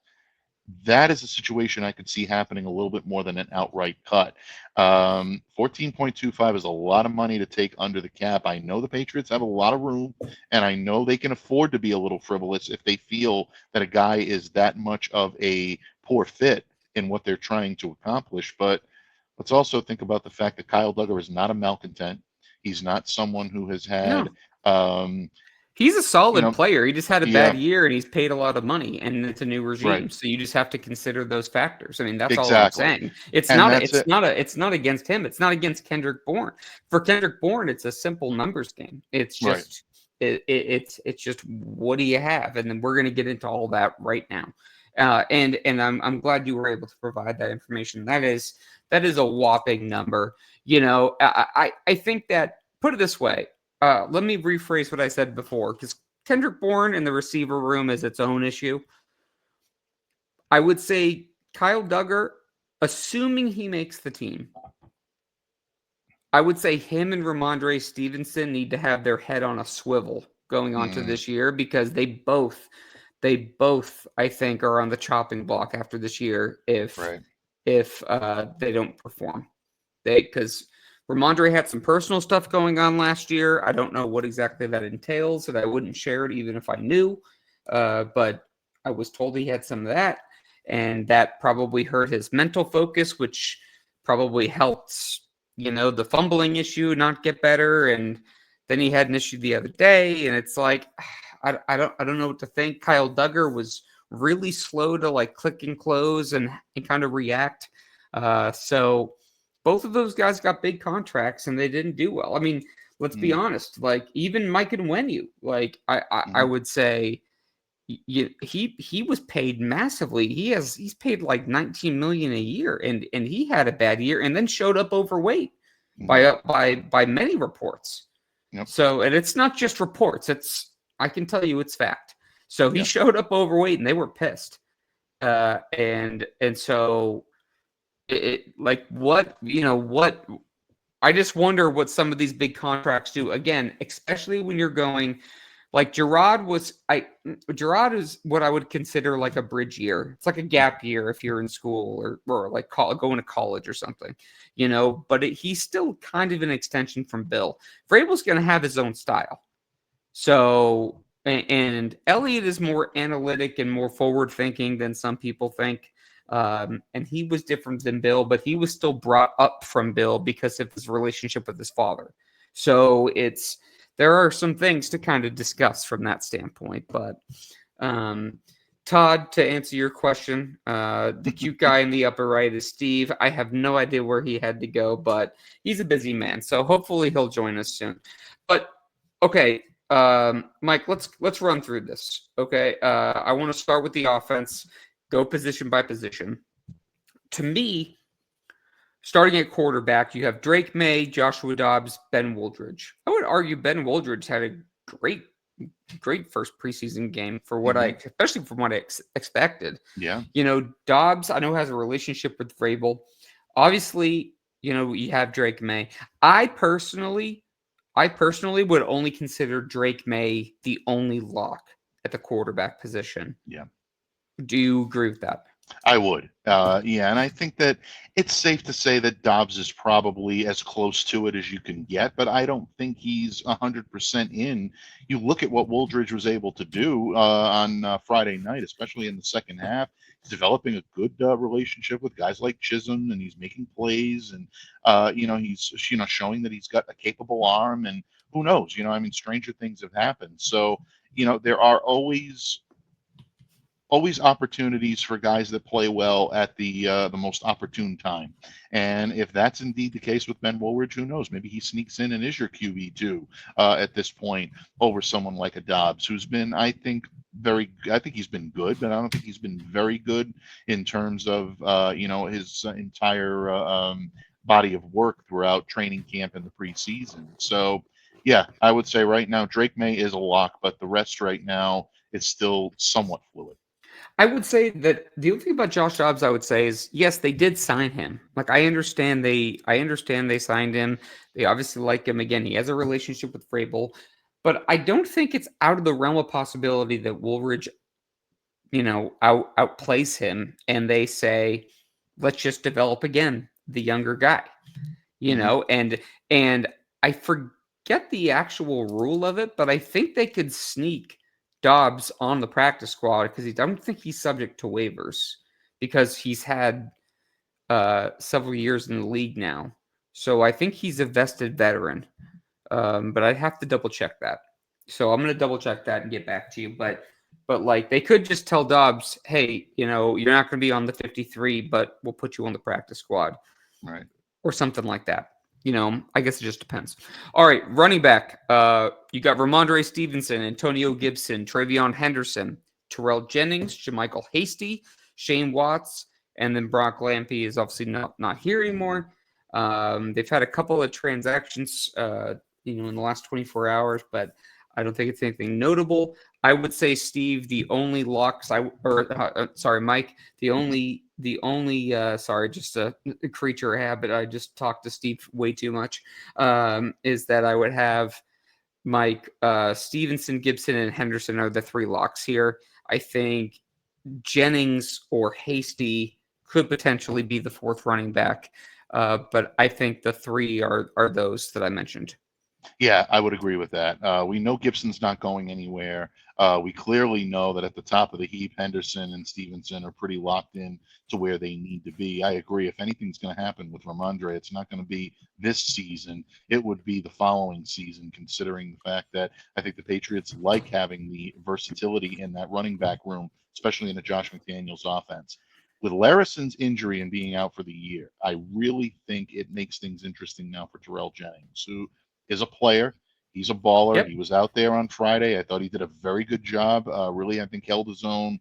that is a situation I could see happening a little bit more than an outright cut. 14.25 is a lot of money to take under the cap. I know the Patriots have a lot of room, and I know they can afford to be a little frivolous if they feel that a guy is that much of a poor fit in what they're trying to accomplish. But let's also think about the fact that Kyle Duggar is not a malcontent. He's not someone who has had... He's a solid player. He just had a bad year, and he's paid a lot of money, and it's a new regime. Right. So you just have to consider those factors. I mean, that's all I'm saying. It's not against him. It's not against Kendrick Bourne. For Kendrick Bourne, it's a simple numbers game. It's just it's just what do you have, and then we're going to get into all that right now. And I'm glad you were able to provide that information. That is a whopping number. I think that, put it this way. Let me rephrase what I said before, because Kendrick Bourne in the receiver room is its own issue. I would say Kyle Duggar, assuming he makes the team, I would say him and Ramondre Stevenson need to have their head on a swivel going on to this year, because they both, I think, are on the chopping block after this year if they don't perform. Because Ramondre had some personal stuff going on last year. I don't know what exactly that entails, and I wouldn't share it even if I knew. But I was told he had some of that, and that probably hurt his mental focus, which probably helped, the fumbling issue not get better. And then he had an issue the other day, and it's like, I don't know what to think. Kyle Duggar was really slow to like click and close and kind of react. So both of those guys got big contracts, and they didn't do well. I mean, let's be honest. Like, even Mike Onwenu, like I would say, he was paid massively. He's paid like $19 million a year, and he had a bad year, and then showed up overweight by many reports. Yep. So, and it's not just reports. I can tell you it's fact. So he showed up overweight, and they were pissed. And so. I just wonder what some of these big contracts do, again, especially when you're going Like Gerard is what I would consider like a bridge year. It's like a gap year if you're in school or like going to college or something, but he's still kind of an extension from Bill. Vrabel's going to have his own style. So, and Elliott is more analytic and more forward thinking than some people think. And he was different than Bill, but he was still brought up from Bill because of his relationship with his father. So there are some things to kind of discuss from that standpoint. But Todd, to answer your question, the cute guy in the upper right is Steve. I have no idea where he had to go, but he's a busy man. So hopefully he'll join us soon. But okay, Mike, let's run through this. Okay, I want to start with the offense, go position by position. To me, starting at quarterback, you have Drake May, Joshua Dobbs, Ben Woldridge. I would argue Ben Woldridge had a great first preseason game for what especially from what I expected. Yeah. Dobbs, I know, has a relationship with Vrabel. Obviously, you have Drake May. I personally would only consider Drake May the only lock at the quarterback position. Yeah. Do you agree with that? I would. And I think that it's safe to say that Dobbs is probably as close to it as you can get, but I don't think he's 100% in. You look at what Woldridge was able to do on Friday night, especially in the second half. He's developing a good relationship with guys like Chisholm, and he's making plays, and he's showing that he's got a capable arm, and who knows? Stranger things have happened. So there are always opportunities for guys that play well at the most opportune time. And if that's indeed the case with Ben Woolridge, who knows? Maybe he sneaks in and is your QB2 at this point over someone like a Dobbs, who's been, I think he's been good, but I don't think he's been very good in terms of, his entire body of work throughout training camp and the preseason. So, yeah, I would say right now Drake May is a lock, but the rest right now is still somewhat fluid. I would say that the only thing about Josh Dobbs, I would say, is yes, they did sign him. Like I understand they signed him. They obviously like him. Again, he has a relationship with Vrabel, but I don't think it's out of the realm of possibility that Woolridge, outplays him, and they say, let's just develop again the younger guy, and I forget the actual rule of it, but I think they could sneak Dobbs on the practice squad because I don't think he's subject to waivers because he's had several years in the league now. So I think he's a vested veteran, but I'd have to double check that. So I'm going to double check that and get back to you. But like they could just tell Dobbs, hey, you're not going to be on the 53, but we'll put you on the practice squad, right, or something like that. I guess it just depends. All right, running back. You got Ramondre Stevenson, Antonio Gibson, Travion Henderson, Terrell Jennings, Jermichael Hasty, Shane Watts, and then Brock Lampy is obviously not here anymore. They've had a couple of transactions, in the last 24 hours, but I don't think it's anything notable. I would say, Steve, the only locks Mike, just a creature habit. I just talked to Steve way too much. Is that I would have Mike, Stevenson, Gibson, and Henderson are the three locks here. I think Jennings or Hasty could potentially be the fourth running back. But I think the three are those that I mentioned. Yeah, I would agree with that. We know Gibson's not going anywhere. We clearly know that at the top of the heap, Henderson and Stevenson are pretty locked in to where they need to be. I agree. If anything's going to happen with Ramondre, it's not going to be this season. It would be the following season, considering the fact that I think the Patriots like having the versatility in that running back room, especially in the Josh McDaniels offense. With Larison's injury and being out for the year, I really think it makes things interesting now for Terrell Jennings, who is a player. He's a baller. Yep. He was out there on Friday. I thought he did a very good job. Really, I think held his own,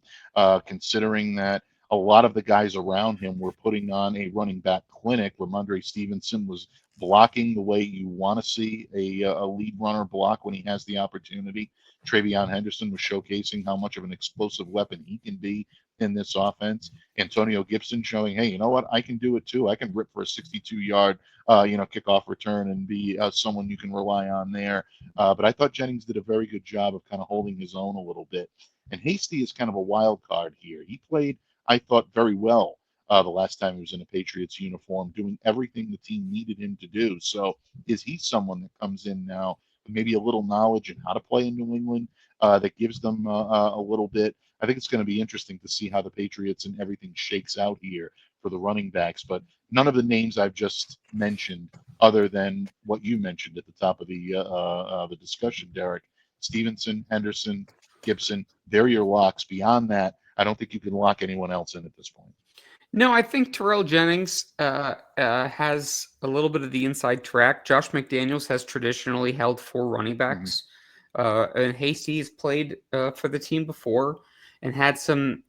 considering that a lot of the guys around him were putting on a running back clinic. Ramondre Stevenson was blocking the way you want to see a lead runner block when he has the opportunity. Travion Henderson was showcasing how much of an explosive weapon he can be in this offense. Antonio Gibson showing, hey, you know what? I can do it too. I can rip for a 62-yard, kickoff return and be someone you can rely on there. But I thought Jennings did a very good job of kind of holding his own a little bit. And Hasty is kind of a wild card here. He played, I thought, very well the last time he was in a Patriots uniform, doing everything the team needed him to do. So is he someone that comes in now with maybe a little knowledge in how to play in New England that gives them a little bit? I think it's going to be interesting to see how the Patriots and everything shakes out here for the running backs. But none of the names I've just mentioned, other than what you mentioned at the top of the discussion, Derek, Stevenson, Henderson, Gibson, they're your locks. Beyond that, I don't think you can lock anyone else in at this point. No, I think Terrell Jennings has a little bit of the inside track. Josh McDaniels has traditionally held 4 running backs, and Hasty has played for the team before and had some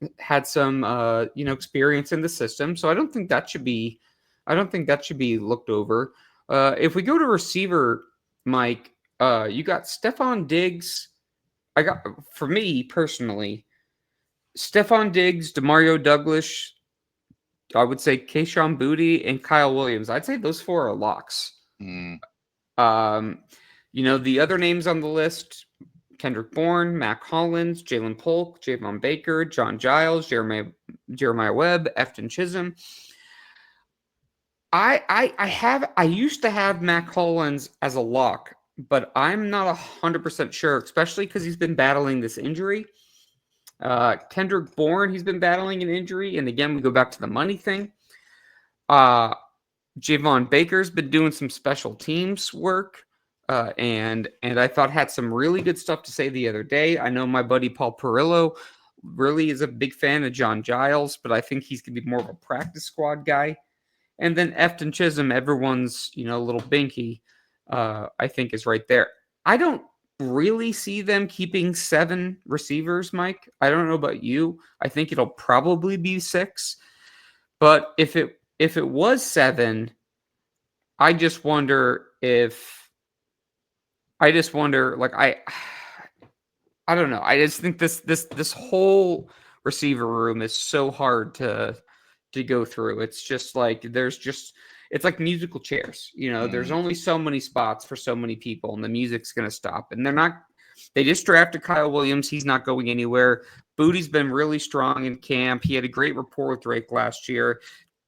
experience in the system. So I don't think that should be looked over. If we go to receiver, Mike, you got Stephon Diggs. For me personally, Stephon Diggs, Demario Douglas, I would say Kayshon Boutte and Kyle Williams. I'd say those 4 are locks. The other names on the list: Kendrick Bourne, Mac Hollins, Jalen Polk, Javon Baker, John Giles, Jeremiah Webb, Efton Chisholm. I used to have Mac Hollins as a lock, but I'm not 100% sure, especially because he's been battling this injury. Kendrick Bourne, he's been battling an injury, and again, we go back to the money thing. Javon Baker's been doing some special teams work, and I thought had some really good stuff to say the other day. I know my buddy Paul Perillo really is a big fan of John Giles, but I think he's going to be more of a practice squad guy. And then Efton Chisholm, everyone's little binky, I think is right there. I don't really see them keeping 7 receivers, Mike. I don't know about you. I think it'll probably be 6. But if it was 7, I just wonder like I don't know. I just think this whole receiver room is so hard to go through. It's just like it's like musical chairs. There's only so many spots for so many people, and the music's going to stop. And they just drafted Kyle Williams. He's not going anywhere. Bootie's been really strong in camp. He had a great rapport with Drake last year.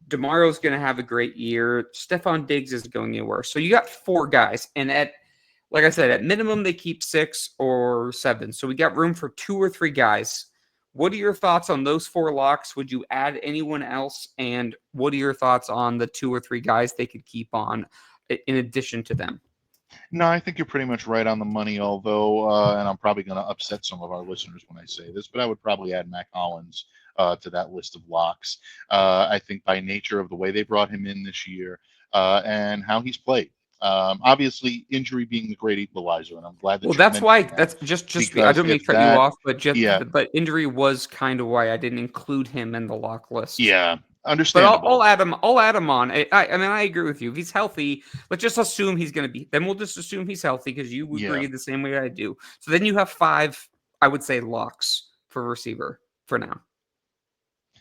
DeMario's going to have a great year. Stephon Diggs isn't going anywhere. So you got 4 guys, and like I said, at minimum they keep 6 or 7. So we got room for 2 or 3 guys. What are your thoughts on those 4 locks? Would you add anyone else? And what are your thoughts on the 2 or 3 guys they could keep on in addition to them? No, I think you're pretty much right on the money, although, and I'm probably going to upset some of our listeners when I say this, but I would probably add Mac Hollins to that list of locks. I think by nature of the way they brought him in this year and how he's played. Obviously, injury being the great equalizer, and I'm glad that. Well, that's why. That's just. I don't mean to cut you off, but but injury was kind of why I didn't include him in the lock list. Yeah, understandable. But I'll add him on. I mean, I agree with you. If he's healthy, let's just assume he's going to be. Then we'll just assume he's healthy because you agree the same way I do. So then you have 5, I would say, locks for receiver for now.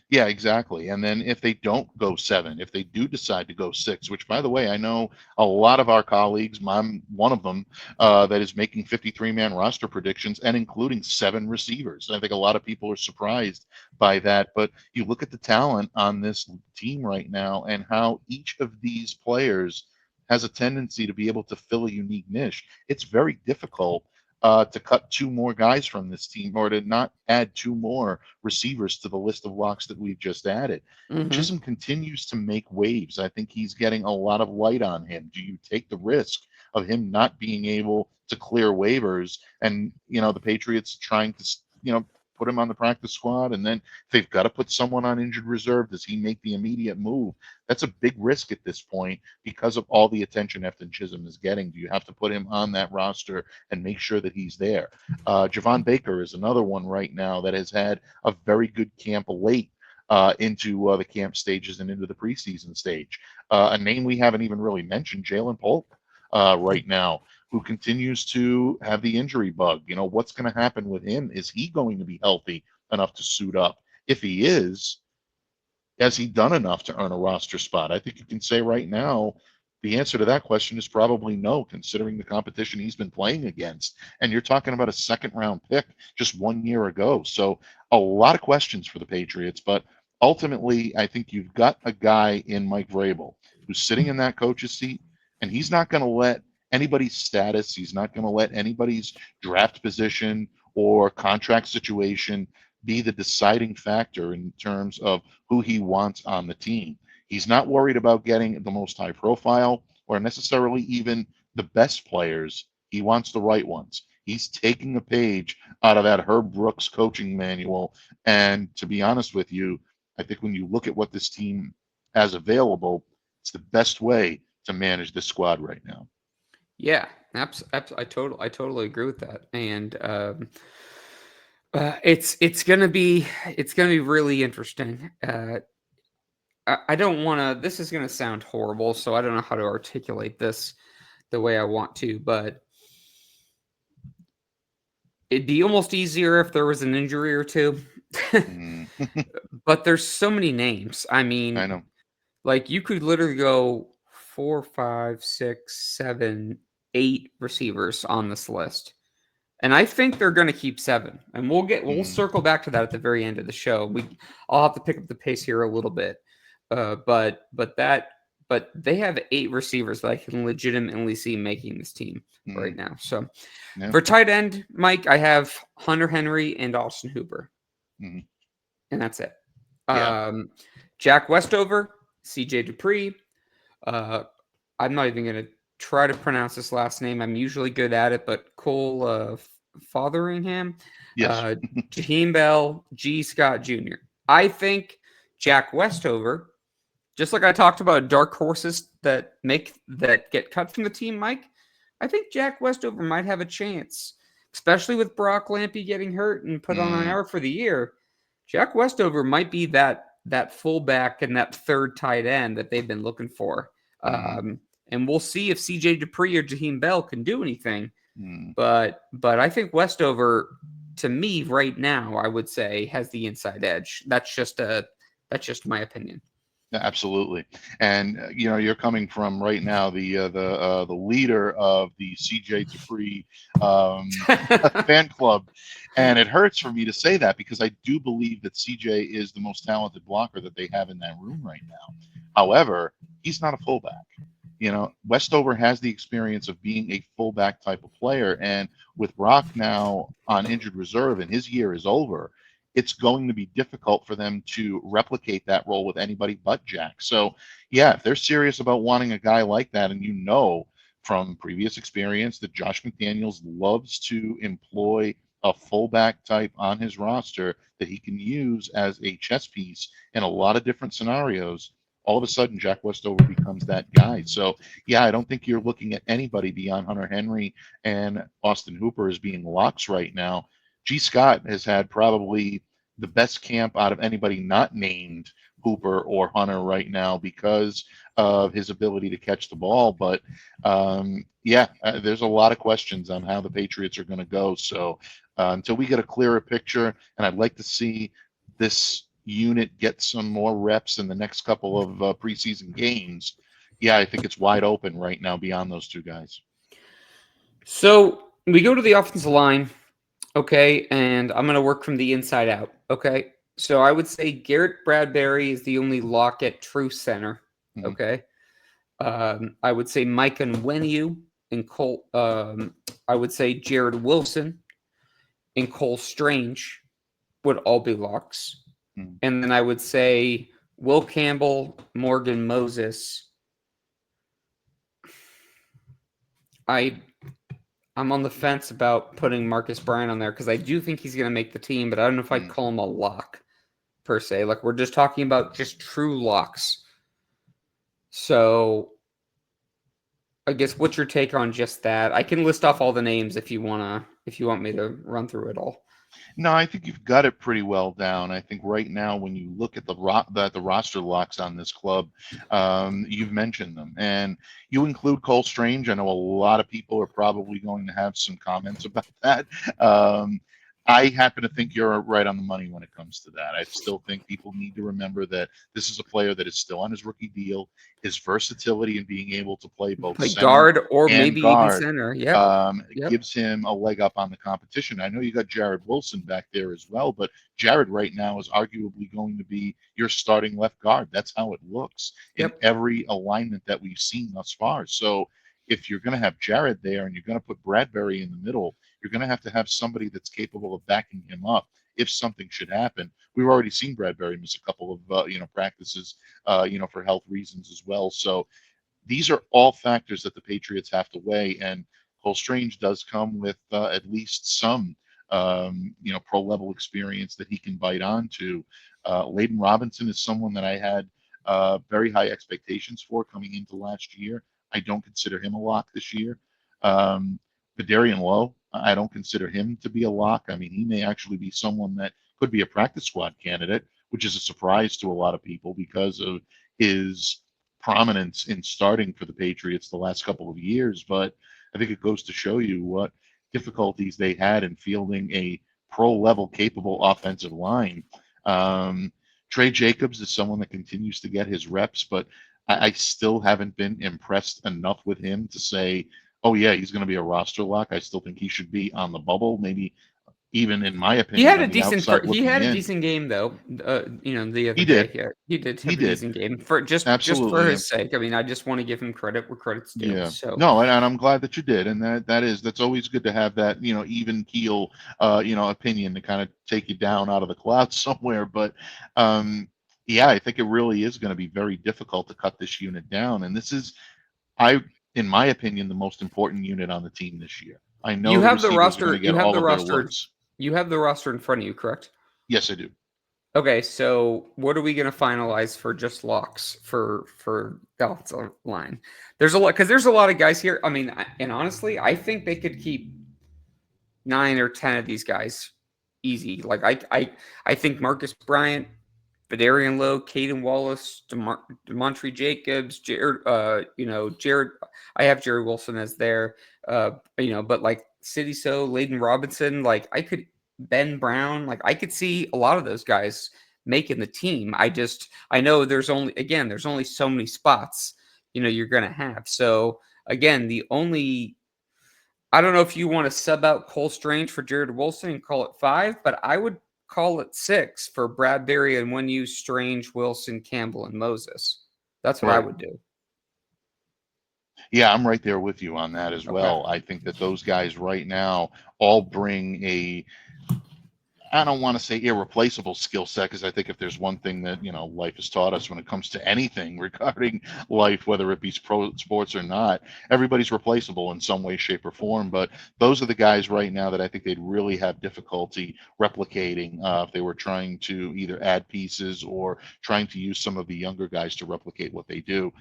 Yeah, exactly. And then if they don't go 7, if they do decide to go 6, which, by the way, I know a lot of our colleagues, I'm one of them, that is making 53-man roster predictions and including 7 receivers. I think a lot of people are surprised by that. But you look at the talent on this team right now and how each of these players has a tendency to be able to fill a unique niche. It's very difficult to cut 2 more guys from this team or to not add 2 more receivers to the list of locks that we've just added. Chisholm continues to make waves. I think he's getting a lot of light on him. Do you take the risk of him not being able to clear waivers and, the Patriots trying to, put him on the practice squad, and then if they've got to put someone on injured reserve, does he make the immediate move? That's a big risk at this point because of all the attention Efton Chisholm is getting. Do you have to put him on that roster and make sure that he's there? Javon Baker is another one right now that has had a very good camp late into the camp stages and into the preseason stage. A name we haven't even really mentioned, Jalen Polk, right now, who continues to have the injury bug. What's going to happen with him? Is he going to be healthy enough to suit up? If he is, has he done enough to earn a roster spot? I think you can say right now the answer to that question is probably no, considering the competition he's been playing against. And you're talking about a second-round pick just 1 year ago. So a lot of questions for the Patriots. But ultimately, I think you've got a guy in Mike Vrabel who's sitting in that coach's seat, and he's not going to let anybody's status, he's not going to let anybody's draft position or contract situation be the deciding factor in terms of who he wants on the team. He's not worried about getting the most high profile or necessarily even the best players. He wants the right ones. He's taking a page out of that Herb Brooks coaching manual. And to be honest with you, I think when you look at what this team has available, it's the best way to manage this squad right now. Yeah, I totally agree with that. And it's gonna be really interesting. I don't want to. This is gonna sound horrible, so I don't know how to articulate this the way I want to, but it'd be almost easier if there was an injury or two. But there's so many names. I mean, I know. like you could literally go 4, 5, 6, 7, 8 receivers on this list. And I think they're going to keep 7. And we'll circle back to that at the very end of the show. I'll have to pick up the pace here a little bit. But they have 8 receivers that I can legitimately see making this team right now. So for tight end, Mike, I have Hunter Henry and Austin Hooper. And that's it. Yeah. Jack Westover, CJ Dupree. I'm not even going to try to pronounce this last name. I'm usually good at it, but Cole Fotheringham. Yes. Jaheim Bell, G. Scott Jr. I think Jack Westover, just like I talked about dark horses that get cut from the team, Mike, I think Jack Westover might have a chance, especially with Brock Lampy getting hurt and put on IR for the year. Jack Westover might be that fullback and that third tight end that they've been looking for. And we'll see if CJ Dupree or Jaheim Bell can do anything. But I think Westover, to me right now, I would say has the inside edge. That's just my opinion. Absolutely. And you're coming from right now the leader of the CJ Dupree fan club, and it hurts for me to say that because I do believe that CJ is the most talented blocker that they have in that room right now. However, he's not a fullback. Westover has the experience of being a fullback type of player, and with Brock now on injured reserve and his year is over, it's going to be difficult for them to replicate that role with anybody but Jack. So, yeah, if they're serious about wanting a guy like that, and from previous experience that Josh McDaniels loves to employ a fullback type on his roster that he can use as a chess piece in a lot of different scenarios, all of a sudden Jack Westover becomes that guy. So, yeah, I don't think you're looking at anybody beyond Hunter Henry and Austin Hooper as being locks right now. G. Scott has had probably the best camp out of anybody not named Hooper or Hunter right now because of his ability to catch the ball. But there's a lot of questions on how the Patriots are going to go. So until we get a clearer picture, and I'd like to see this unit get some more reps in the next couple of preseason games, I think it's wide open right now beyond those two guys. So we go to the offensive line. Okay, and I'm going to work from the inside out. Okay, so I would say Garrett Bradbury is the only lock at true center. Okay, I would say Mike Onwenu and Cole. I would say Jared Wilson and Cole Strange would all be locks, and then I would say Will Campbell, Morgan Moses. I'm on the fence about putting Marcus Bryant on there because I do think he's going to make the team, but I don't know if I'd call him a lock per se. Like we're just talking about just true locks. So I guess what's your take on just that? I can list off all the names if you want me to run through it all. No, I think you've got it pretty well down. I think right now, when you look at the roster locks on this club, you've mentioned them, and you include Cole Strange. I know a lot of people are probably going to have some comments about that. Um, I happen to think you're right on the money when it comes to that. I still think people need to remember that this is a player that is still on his rookie deal. His versatility in being able to play both Play center guard or and maybe even guard center. Yep. Yep. gives him a leg up on the competition. I know you got Jared Wilson back there as well, but Jared right now is arguably going to be your starting left guard. That's how it looks in Yep. every alignment that we've seen thus far. So if you're going to have Jared there and you're going to put Bradbury in the middle, you're going to have somebody that's capable of backing him up if something should happen. We've already seen Bradbury miss a couple of practices, for health reasons as well. So these are all factors that the Patriots have to weigh, and Cole Strange does come with at least some, pro level experience that he can bite onto. Layden Robinson is someone that I had very high expectations for coming into last year. I don't consider him a lock this year. Badarian Lowe, I don't consider him to be a lock. I mean, he may actually be someone that could be a practice squad candidate, which is a surprise to a lot of people because of his prominence in starting for the Patriots the last couple of years. But I think it goes to show you what difficulties they had in fielding a pro level capable offensive line. Trey Jacobs is someone that continues to get his reps, but I still haven't been impressed enough with him to say, oh yeah, he's going to be a roster lock. I still think he should be on the bubble, maybe even in my He opinion had a on the decent outside he looking had a in. decent game though. The other He day. did. Yeah, he did He have a did. decent game for just for Absolutely. his sake. I mean, I just want to give him credit where credit's due. Yeah. So No, and I'm glad that you did, and that's always good to have that even keel opinion to kind of take you down out of the clouds somewhere. But yeah, I think it really is going to be very difficult to cut this unit down, and this is in my opinion, the most important unit on the team this year. I know you the have the receivers are going roster. to You get have all the of their roster. looks. You have the roster in front of you, correct? Yes, I do. Okay, so what are we going to finalize for just locks for the offensive line? There's a lot because there's a lot of guys here. I mean, and honestly, I think they could keep 9 or 10 of these guys easy. Like I think Marcus Bryant, Badarian Lowe, Caden Wallace, Demontre Jacobs, Jared. Jared. I have Jared Wilson as there. But like City So, Layden Robinson, like Ben Brown, like I could see a lot of those guys making the team. I know there's only so many spots you're gonna have. So again, I don't know if you want to sub out Cole Strange for Jared Wilson and call it 5, but I would call it 6 for Bradbury and when you Strange, Wilson, Campbell, and Moses. That's what I Right. would do. Yeah, I'm right there with you on that as Okay. well. I think that those guys right now all bring I don't want to say irreplaceable skill set, because I think if there's one thing that life has taught us when it comes to anything regarding life, whether it be pro sports or not, everybody's replaceable in some way, shape, or form. But those are the guys right now that I think they'd really have difficulty replicating if they were trying to either add pieces or trying to use some of the younger guys to replicate what they do.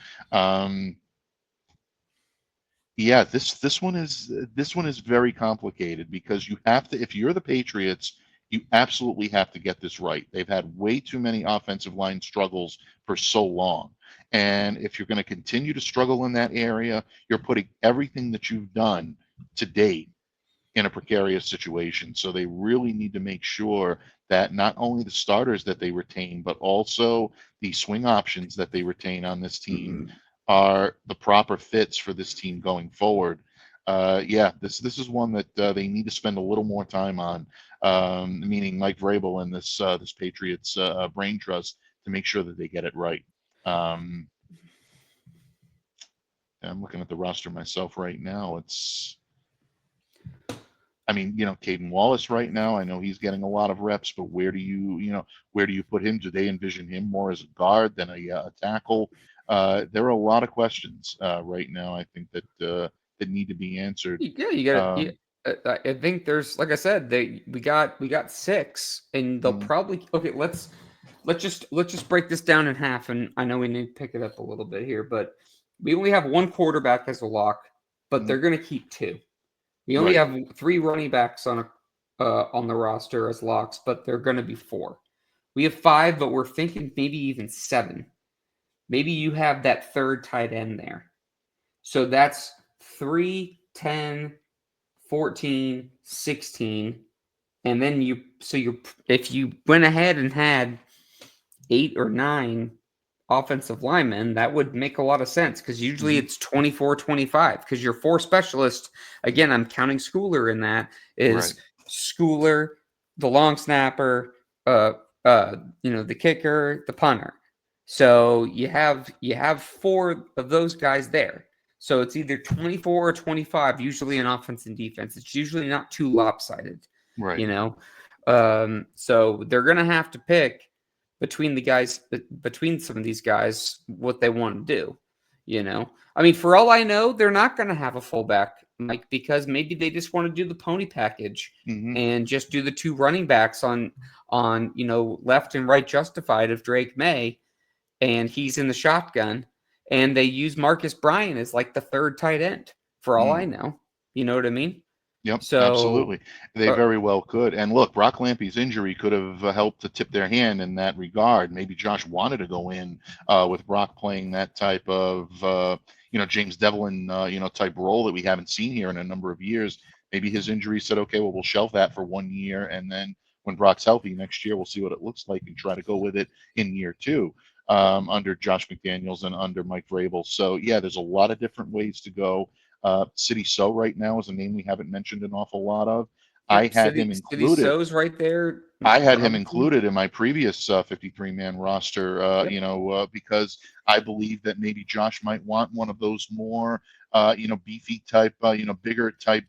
Yeah, this one is very complicated because you have to, if you're the Patriots, you absolutely have to get this right. They've had way too many offensive line struggles for so long. And if you're going to continue to struggle in that area, you're putting everything that you've done to date in a precarious situation. So they really need to make sure that not only the starters that they retain, but also the swing options that they retain on this team are the proper fits for this team going forward. Yeah, this is one that they need to spend a little more time on, meaning Mike Vrabel and this Patriots brain trust to make sure that they get it right. I'm looking at the roster myself right now. Caden Wallace right now, I know he's getting a lot of reps, but where do you put him? Do they envision him more as a guard than a tackle? There are a lot of questions right now, I think that need to be answered. Yeah, you got to. I think there's, like I said, we got 6, and they'll probably Let's just break this down in half, and I know we need to pick it up a little bit here, but we only have one quarterback as a lock, but they're going to keep 2. We only Right. have 3 running backs on on the roster as locks, but they're going to be 4. We have 5, but we're thinking maybe even 7. Maybe you have that third tight end there. So that's 3, 10, 14, 16. And then if you went ahead and had 8 or 9 offensive linemen, that would make a lot of sense because usually it's 24, 25 because your 4 specialists, again, I'm counting Schooler in that, is Schooler, the long snapper, the kicker, the punter. So you have 4 of those guys there. So it's either 24 or 25, usually in offense and defense. It's usually not too lopsided, Right. So they're going to have to pick between some of these guys what they want to do. I mean, for all I know, they're not going to have a fullback, Mike, because maybe they just want to do the pony package and just do the 2 running backs on left and right justified of Drake May, and he's in the shotgun, and they use Marcus Bryan as like the third tight end. For all I know, you know what I mean? Yep, So, absolutely. They very well could. And look, Brock Lampy's injury could have helped to tip their hand in that regard. Maybe Josh wanted to go in with Brock playing that type of, James Devlin, type role that we haven't seen here in a number of years. Maybe his injury said, okay, well, we'll shelve that for 1 year. And then when Brock's healthy next year, we'll see what it looks like and try to go with it in year 2 under Josh McDaniels and under Mike Vrabel. So, yeah, there's a lot of different ways to go. City So right now is a name we haven't mentioned an awful lot of. I had him included. City So's right there. I had him included in my previous 53-man roster, because I believe that maybe Josh might want one of those more, beefy type, bigger type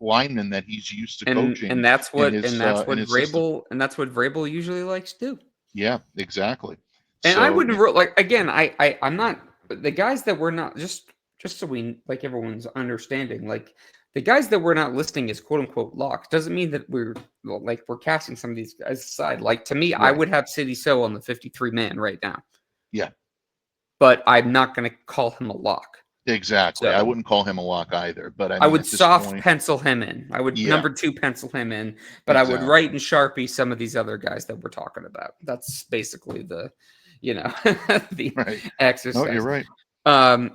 linemen that he's used to coaching. And that's what Vrabel usually likes to do. Yeah, exactly. And so, I wouldn't again. I'm not the guys that we're not just so we like everyone's understanding. Like the guys that we're not listing as quote unquote locks doesn't mean that we're casting some of these guys aside. Like to me, I would have City So on the 53-man right now. Yeah, but I'm not going to call him a lock. Exactly. So, I wouldn't call him a lock either, but I would pencil him in. I would number 2 pencil him in, but I would write in Sharpie some of these other guys that we're talking about. That's basically the exercise. No, you're right.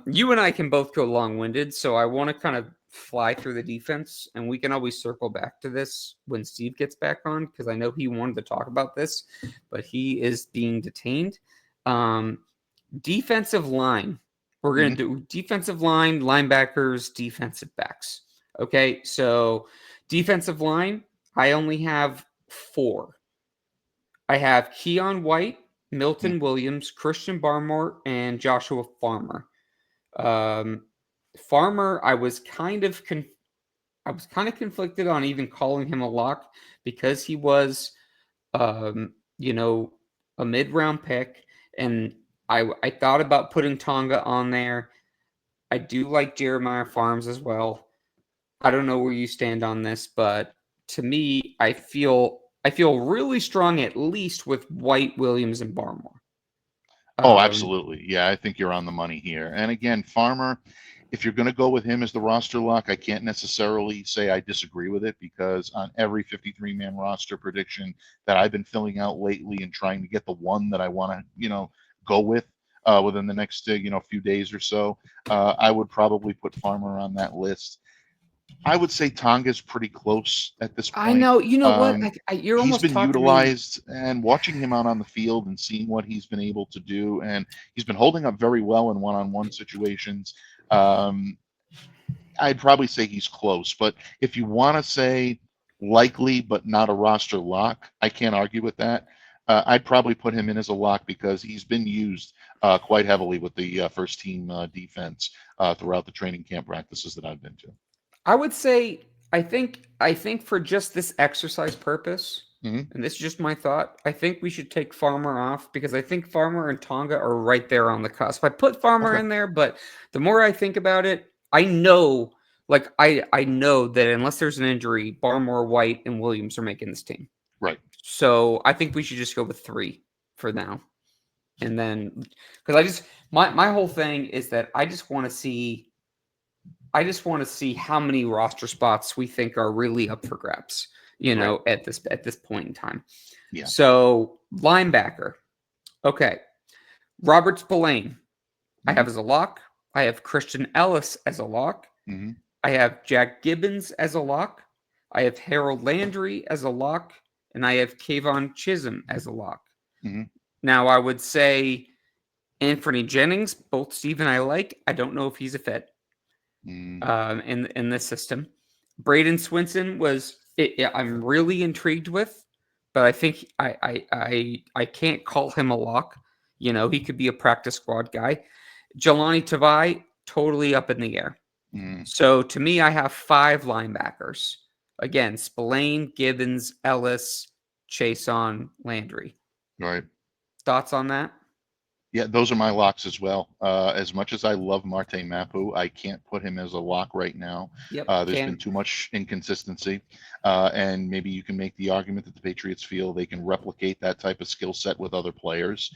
You and I can both go long-winded, so I want to kind of fly through the defense, and we can always circle back to this when Steve gets back on, because I know he wanted to talk about this, but he is being detained. Defensive line. We're going to do defensive line, linebackers, defensive backs. Okay, so defensive line, I only have 4. I have Keon White, Milton Williams, Christian Barmore, and Joshua Farmer. Farmer, I was kind of conflicted on even calling him a lock because he was, a mid-round pick, and I thought about putting Tonga on there. I do like Jeremiah Farms as well. I don't know where you stand on this, but to me, I feel really strong at least with White, Williams, and Barmore. Oh, absolutely. Yeah, I think you're on the money here. And again, Farmer, if you're going to go with him as the roster lock, I can't necessarily say I disagree with it because on every 53-man roster prediction that I've been filling out lately and trying to get the one that I want to, go with within the next, few days or so, I would probably put Farmer on that list. I would say Tonga's pretty close at this point. I know. You know what? You're almost he's been utilized, and watching him out on the field and seeing what he's been able to do, and he's been holding up very well in one-on-one situations. I'd probably say he's close, but if you want to say likely but not a roster lock, I can't argue with that. I'd probably put him in as a lock because he's been used quite heavily with the first team defense throughout the training camp practices that I've been to. I would say I think for just this exercise purpose, and this is just my thought, I think we should take Farmer off because I think Farmer and Tonga are right there on the cusp. I put Farmer in there, but the more I think about it, I know I know that unless there's an injury, Barmore, White, and Williams are making this team. Right. So I think we should just go with 3 for now. And then because my whole thing is that I just want to see how many roster spots we think are really up for grabs. know, at this point in time. Yeah. So linebacker. Okay. Robert Spillane, I Mhm. have as a lock. I have Christian Ellis as a lock. Mm-hmm. I have Jack Gibbons as a lock. I have Harold Landry as a lock. And I have Kayvon Chisholm as a lock. Mm-hmm. Now, I would say Anthony Jennings, both Steve and I like. I don't know if he's a fit in this system. Braden Swinson I'm really intrigued with, but I think I can't call him a lock. You know, he could be a practice squad guy. Jelani Tavai, totally up in the air. So to me, I have 5 linebackers. Again, Spillane, Gibbons, Ellis, Chason, Landry. Right. Thoughts on that? Yeah, those are my locks as well. As much as I love Marte Mapu, I can't put him as a lock right now. Yep. There's been too much inconsistency, and maybe you can make the argument that the Patriots feel they can replicate that type of skill set with other players.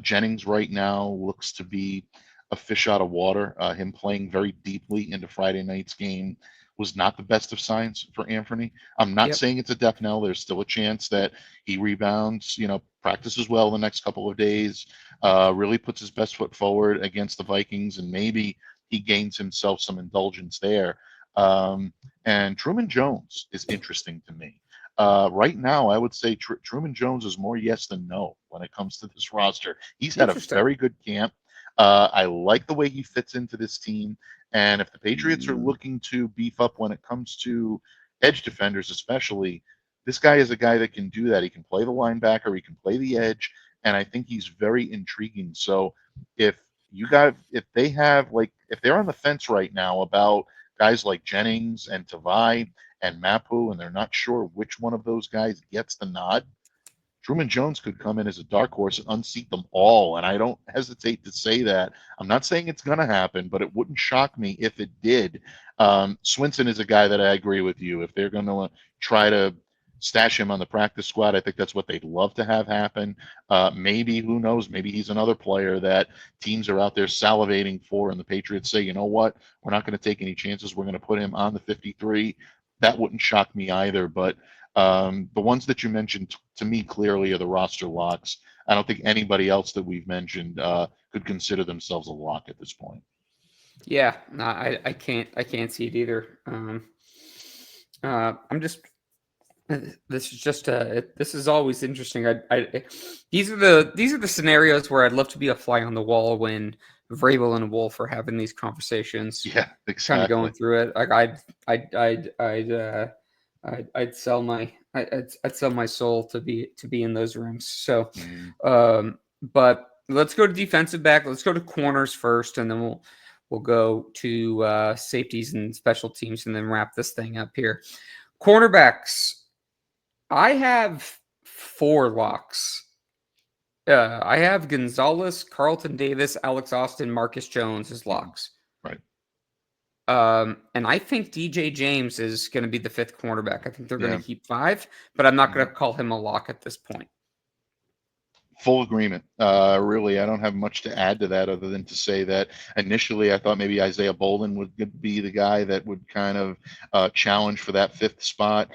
Jennings right now looks to be a fish out of water. Him playing very deeply into Friday night's game was not the best of signs for Anthony. I'm not saying it's a death knell. There's still a chance that he rebounds, practices well the next couple of days, really puts his best foot forward against the Vikings, and maybe he gains himself some indulgence there. And Truman Jones is interesting to me. Right now, I would say Truman Jones is more yes than no when it comes to this roster. He's had a very good camp. I like the way he fits into this team. And if the Patriots are looking to beef up when it comes to edge defenders, especially, this guy is a guy that can do that. He can play the linebacker, he can play the edge, and I think he's very intriguing. So if they're on the fence right now about guys like Jennings and Tavai and Mapu, and they're not sure which one of those guys gets the nod, Truman Jones could come in as a dark horse and unseat them all. And I don't hesitate to say that. I'm not saying it's going to happen, but it wouldn't shock me if it did. Swinson is a guy that I agree with you. If they're going to try to stash him on the practice squad, I think that's what they'd love to have happen. Maybe, who knows, maybe he's another player that teams are out there salivating for, and the Patriots say, you know what, we're not going to take any chances. We're going to put him on the 53. That wouldn't shock me either. But the ones that you mentioned to me clearly are the roster locks. I don't think anybody else that we've mentioned could consider themselves a lock at this point. Yeah, no, I can't see it either. I'm just. This is always interesting. These are the scenarios where I'd love to be a fly on the wall when Vrabel and Wolf are having these conversations. Yeah, exactly. Kind of going through it. Like I'd sell my soul to be in those rooms. So, but let's go to defensive back. Let's go to corners first, and then we'll go to safeties and special teams, and then wrap this thing up here. Cornerbacks. I have 4 locks. I have Gonzalez, Carlton Davis, Alex Austin, Marcus Jones as locks. Right. And I think DJ James is going to be the 5th cornerback. I think they're going to keep 5, but I'm not going to call him a lock at this point. Full agreement. Really, I don't have much to add to that other than to say that initially I thought maybe Isaiah Bolden would be the guy that would kind of challenge for that 5th spot.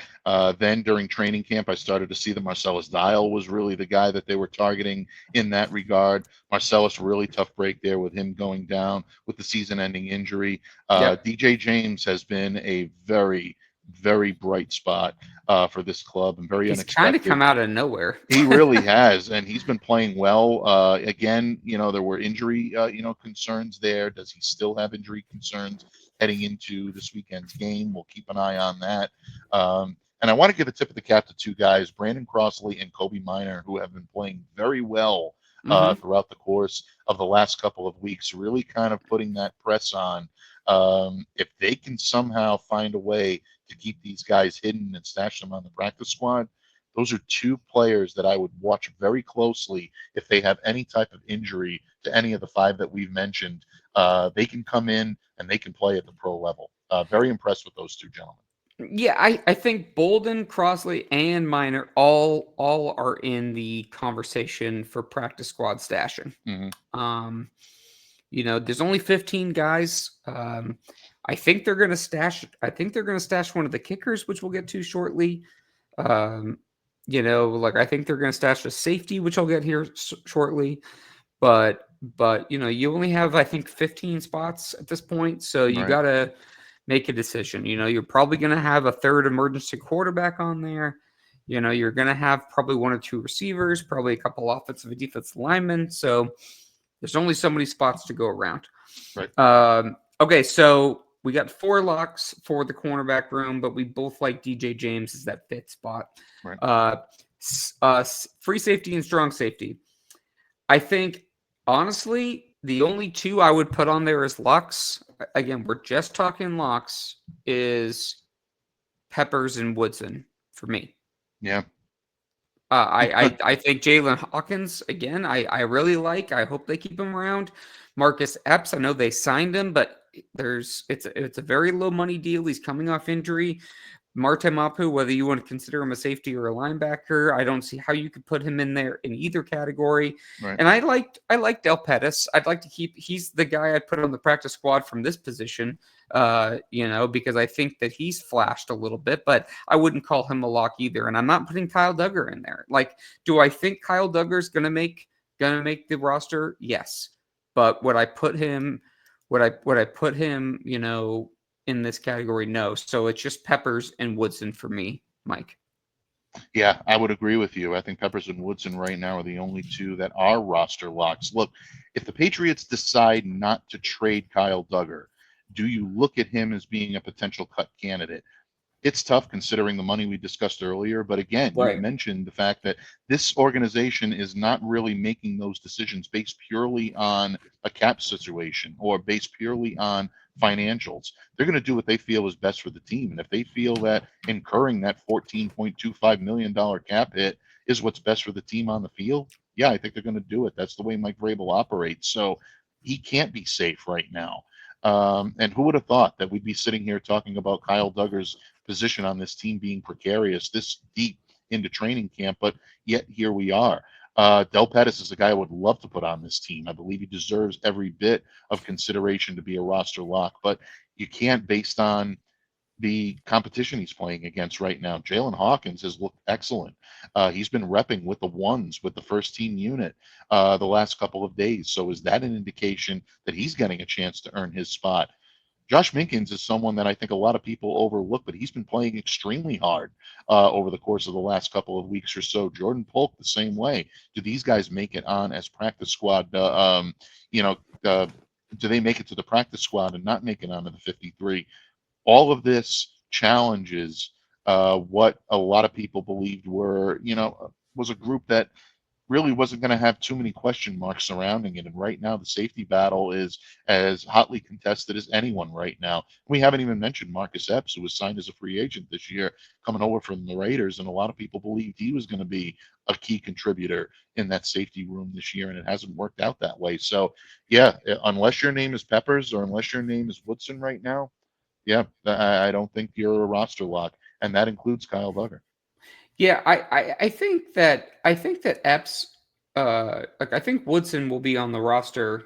Then during training camp, I started to see that Marcellus Dial was really the guy that they were targeting in that regard. Marcellus, really tough break there with him going down with the season-ending injury. DJ James has been a very, very bright spot for this club and very unexpected. He's kind of come out of nowhere. He really has, and he's been playing well. Again, there were injury, concerns there. Does he still have injury concerns heading into this weekend's game? We'll keep an eye on that. And I want to give a tip of the cap to 2 guys, Brandon Crossley and Kobe Minor, who have been playing very well throughout the course of the last couple of weeks, really kind of putting that press on. If they can somehow find a way to keep these guys hidden and stash them on the practice squad, those are 2 players that I would watch very closely. If they have any type of injury to any of the 5 that we've mentioned, they can come in and they can play at the pro level. Very impressed with those 2 gentlemen. Yeah, I think Bolden, Crossley, and Minor all are in the conversation for practice squad stashing. There's only 15 guys. I think they're going to stash one of the kickers, which we'll get to shortly. Like I think they're going to stash a safety, which I'll get here shortly. But you only have, I think, 15 spots at this point, so you Right. got to make a decision. You're probably going to have a third emergency quarterback on there. You're going to have probably one or two receivers, probably a couple offensive and defensive linemen. So there's only so many spots to go around. Right. Okay, so we got 4 locks for the cornerback room, but we both like DJ James as that 5th spot. Right. Free safety and strong safety. I think, honestly, the only 2 I would put on there as locks, again, we're just talking locks, is Peppers and Woodson for me. Yeah. I think Jalen Hawkins, again, I really like. I hope they keep him around. Marcus Epps, I know they signed him, but it's a very low money deal. He's coming off injury. Marte Mapu, whether you want to consider him a safety or a linebacker, I don't see how you could put him in there in either category. Right. And I like Del Pettis. I'd like to he's the guy I'd put on the practice squad from this position, because I think that he's flashed a little bit, but I wouldn't call him a lock either. And I'm not putting Kyle Duggar in there. Like, do I think Kyle Duggar's gonna make the roster? Yes. But would I put him, in this category? No. So it's just Peppers and Woodson for me, Mike. Yeah, I would agree with you. I think Peppers and Woodson right now are the only 2 that are roster locks. Look, if the Patriots decide not to trade Kyle Duggar, do you look at him as being a potential cut candidate? It's tough considering the money we discussed earlier. But again, you Right. mentioned the fact that this organization is not really making those decisions based purely on a cap situation or based purely on financials. They're going to do what they feel is best for the team. And if they feel that incurring that $14.25 million cap hit is what's best for the team on the field, yeah, I think they're going to do it. That's the way Mike Vrabel operates. So he can't be safe right now. And who would have thought that we'd be sitting here talking about Kyle Duggar's position on this team being precarious this deep into training camp? But yet here we are. Del Pettis is a guy I would love to put on this team. I believe he deserves every bit of consideration to be a roster lock, but you can't based on the competition he's playing against right now. Jalen Hawkins has looked excellent. He's been repping with the ones with the first team unit the last couple of days. So is that an indication that he's getting a chance to earn his spot? Josh Minkins is someone that I think a lot of people overlook, but he's been playing extremely hard over the course of the last couple of weeks or so. Jordan Polk the same way. Do these guys make it on as practice squad? Do they make it to the practice squad and not make it onto the 53? All of this challenges what a lot of people believed was a group that really wasn't going to have too many question marks surrounding it. And right now, the safety battle is as hotly contested as anyone right now. We haven't even mentioned Marcus Epps, who was signed as a free agent this year, coming over from the Raiders. And a lot of people believed he was going to be a key contributor in that safety room this year, and it hasn't worked out that way. So, yeah, unless your name is Peppers or unless your name is Woodson right now, yeah, I don't think you're a roster lock, and that includes Kyle Duggar. Yeah, I think that Epps, I think Woodson will be on the roster,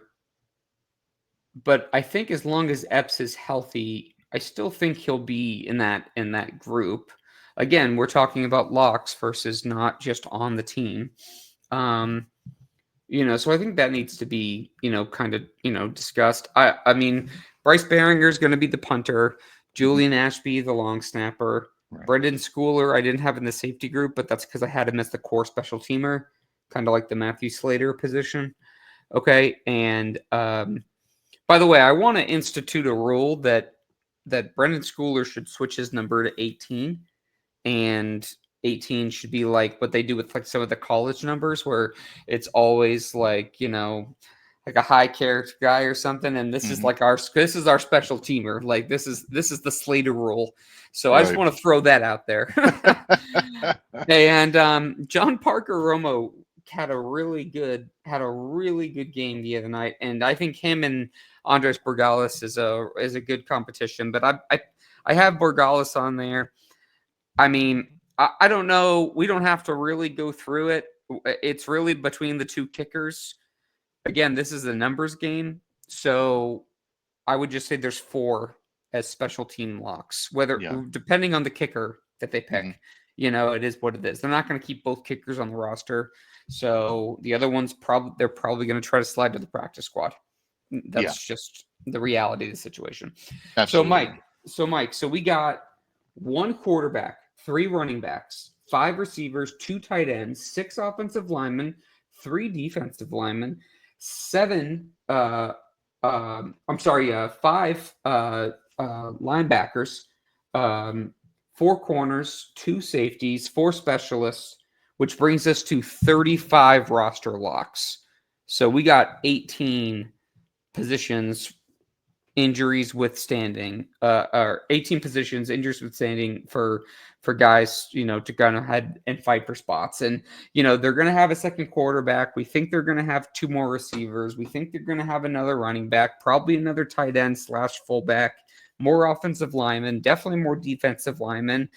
but I think as long as Epps is healthy, I still think he'll be in that group. Again, we're talking about locks versus not just on the team. So I think that needs to be, kind of, discussed. I mean, Bryce Behringer is going to be the punter, Julian Ashby, the long snapper, Right. Brendan Schooler, I didn't have in the safety group, but that's because I had him as the core special teamer, kind of like the Matthew Slater position. Okay. And by the way, I want to institute a rule that Brendan Schooler should switch his number to 18, and 18 should be like what they do with like some of the college numbers, where it's always like, like a high character guy or something. And this is like this is our special teamer. Like this is the Slater rule. So I just Right. want to throw that out there. And John Parker Romo had a really good game the other night, and I think him and Andres Borregales is a good competition. But I have Borregales on there. I mean, I don't know. We don't have to really go through it. It's really between the 2 kickers. Again, this is a numbers game, so I would just say there's 4 as special team locks, Yeah. depending on the kicker that they pick. it is what it is. They're not going to keep both kickers on the roster. So the other ones they're probably going to try to slide to the practice squad. That's just the reality of the situation. Absolutely. So we got 1 quarterback, 3 running backs, 5 receivers, 2 tight ends, 6 offensive linemen, 3 defensive linemen, 5 linebackers, 4 corners, 2 safeties, 4 specialists, which brings us to 35 roster locks. So we got 18 positions injuries withstanding, or 18 positions injuries withstanding for guys, to kind of head and fight for spots. And they're going to have a second quarterback. We think they're going to have 2 more receivers. We think they're going to have another running back, probably another tight end / fullback, more offensive linemen, definitely more defensive linemen,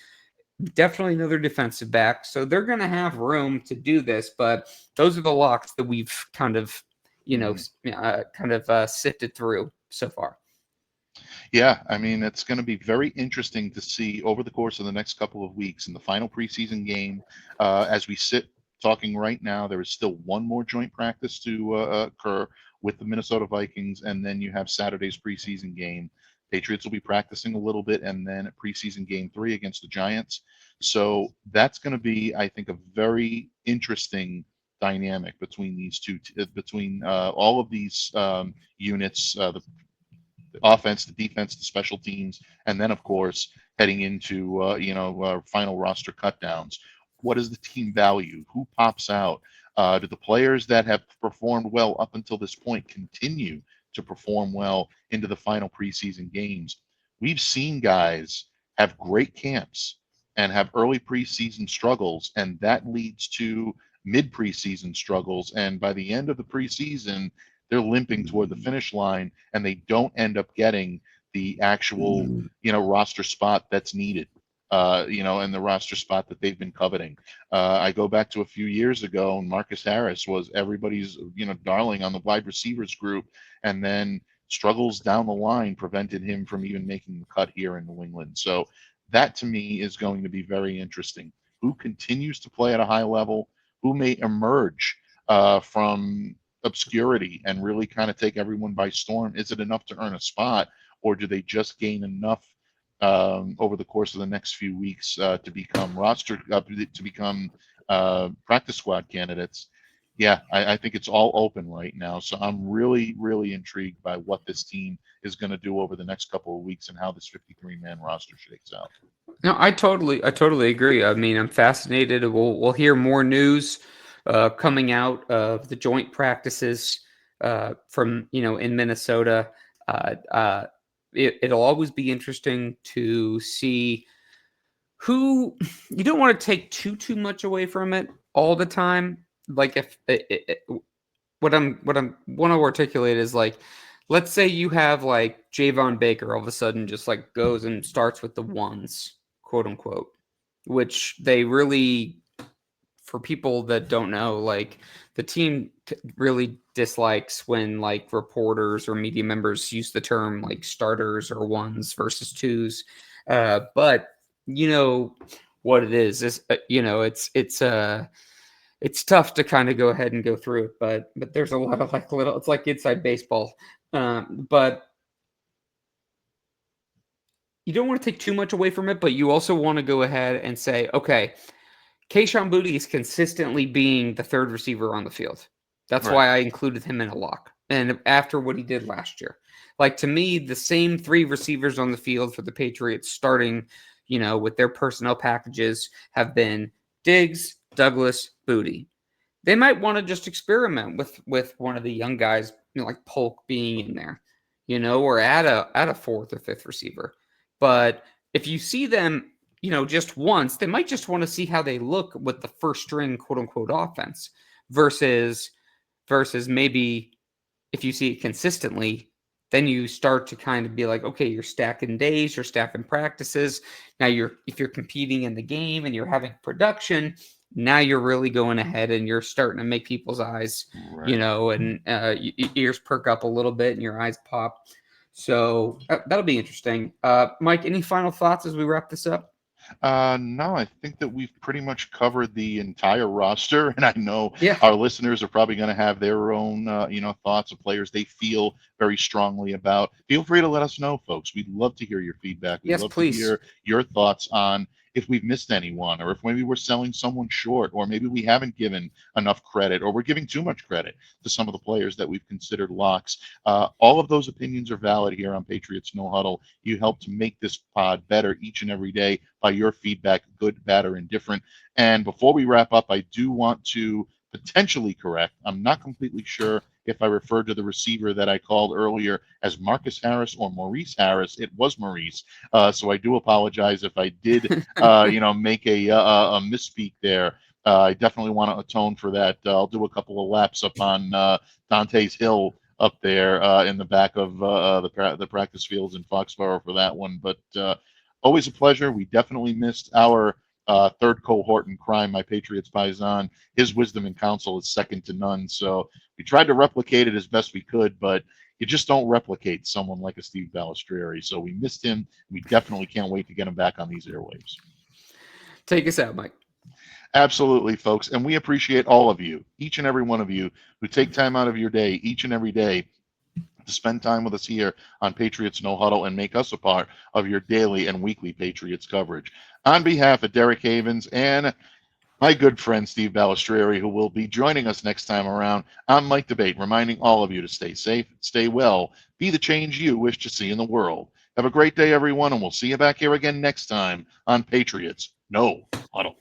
definitely another defensive back. So they're going to have room to do this, but those are the locks that we've kind of sifted through so far. Yeah, I mean, it's going to be very interesting to see over the course of the next couple of weeks in the final preseason game. As we sit talking right now, there is still 1 more joint practice to occur with the Minnesota Vikings, and then you have Saturday's preseason game. Patriots will be practicing a little bit, and then at preseason game 3 against the Giants. So that's going to be, I think, a very interesting dynamic between these two, between all of these units, the offense, the defense, the special teams, and then of course heading into final roster cutdowns. What is the team value? Who pops out? Do the players that have performed well up until this point continue to perform well into the final preseason games? We've seen guys have great camps and have early preseason struggles, and that leads to mid preseason struggles, and by the end of the preseason they're limping toward the finish line, and they don't end up getting the actual, roster spot that's needed, and the roster spot that they've been coveting. I go back to a few years ago, and Marcus Harris was everybody's, darling on the wide receivers group, and then struggles down the line prevented him from even making the cut here in New England. So that to me is going to be very interesting. Who continues to play at a high level? Who may emerge from obscurity and really kind of take everyone by storm? Is it enough to earn a spot, or do they just gain enough over the course of the next few weeks to become practice squad candidates? Yeah, I think it's all open right now. So I'm really, really intrigued by what this team is going to do over the next couple of weeks and how this 53-man roster shakes out. No, I totally agree. I mean, I'm fascinated. We'll hear more news coming out of the joint practices from in Minnesota. It'll always be interesting to see who. You don't want to take too much away from it all the time. Like if what I want to articulate is like, let's say you have like Javon Baker all of a sudden just like goes and starts with the ones, quote unquote, which they really, for people that don't know, like the team really dislikes when like reporters or media members use the term like starters or ones versus twos. But what it is it's tough to kind of go ahead and go through it, but there's a lot of like it's like inside baseball. But you don't want to take too much away from it, but you also want to go ahead and say, okay, Kayshon Boutte is consistently being the 3rd receiver on the field. That's Right. why I included him in a lock. And after what he did last year, like to me, the same 3 receivers on the field for the Patriots starting, with their personnel packages have been Diggs, Douglas, Boutte. They might want to just experiment with one of the young guys, like Polk being in there, or add a 4th or 5th receiver. But if you see them, just once, they might just want to see how they look with the first string, quote unquote, offense versus maybe if you see it consistently, then you start to kind of be like, okay, you're stacking days, you're stacking practices. Now if you're competing in the game and you're having production, now you're really going ahead and you're starting to make people's eyes, Right. and ears perk up a little bit and your eyes pop. So that'll be interesting. Mike, any final thoughts as we wrap this up? No, I think that we've pretty much covered the entire roster, and I know Yeah. our listeners are probably going to have their own, thoughts of players they feel very strongly about. Feel free to let us know, folks. We'd love to hear your feedback. We'd Yes, love to please. hear your thoughts on if we've missed anyone, or if maybe we're selling someone short, or maybe we haven't given enough credit, or we're giving too much credit to some of the players that we've considered locks. All of those opinions are valid here on Patriots No Huddle. You help to make this pod better each and every day by your feedback, good, bad, or indifferent. And before we wrap up, I do want to potentially correct. I'm not completely sure if I referred to the receiver that I called earlier as Marcus Harris or Maurice Harris. It was Maurice. So I do apologize if I did, make a misspeak there. I definitely want to atone for that. I'll do a couple of laps up on Dante's Hill up there in the back of the practice fields in Foxborough for that one. But always a pleasure. We definitely missed our third cohort in crime, my Patriots Paisan. His wisdom and counsel is second to none. So we tried to replicate it as best we could, but you just don't replicate someone like a Steve Balestrieri. So we missed him. We definitely can't wait to get him back on these airwaves. Take us out, Mike. Absolutely, folks. And we appreciate all of you, each and every one of you who take time out of your day, each and every day, to spend time with us here on Patriots No Huddle and make us a part of your daily and weekly Patriots coverage. On behalf of Derek Havens and my good friend Steve Balestrieri, who will be joining us next time around, I'm Mike Debate, reminding all of you to stay safe, stay well, be the change you wish to see in the world. Have a great day, everyone, and we'll see you back here again next time on Patriots No Huddle.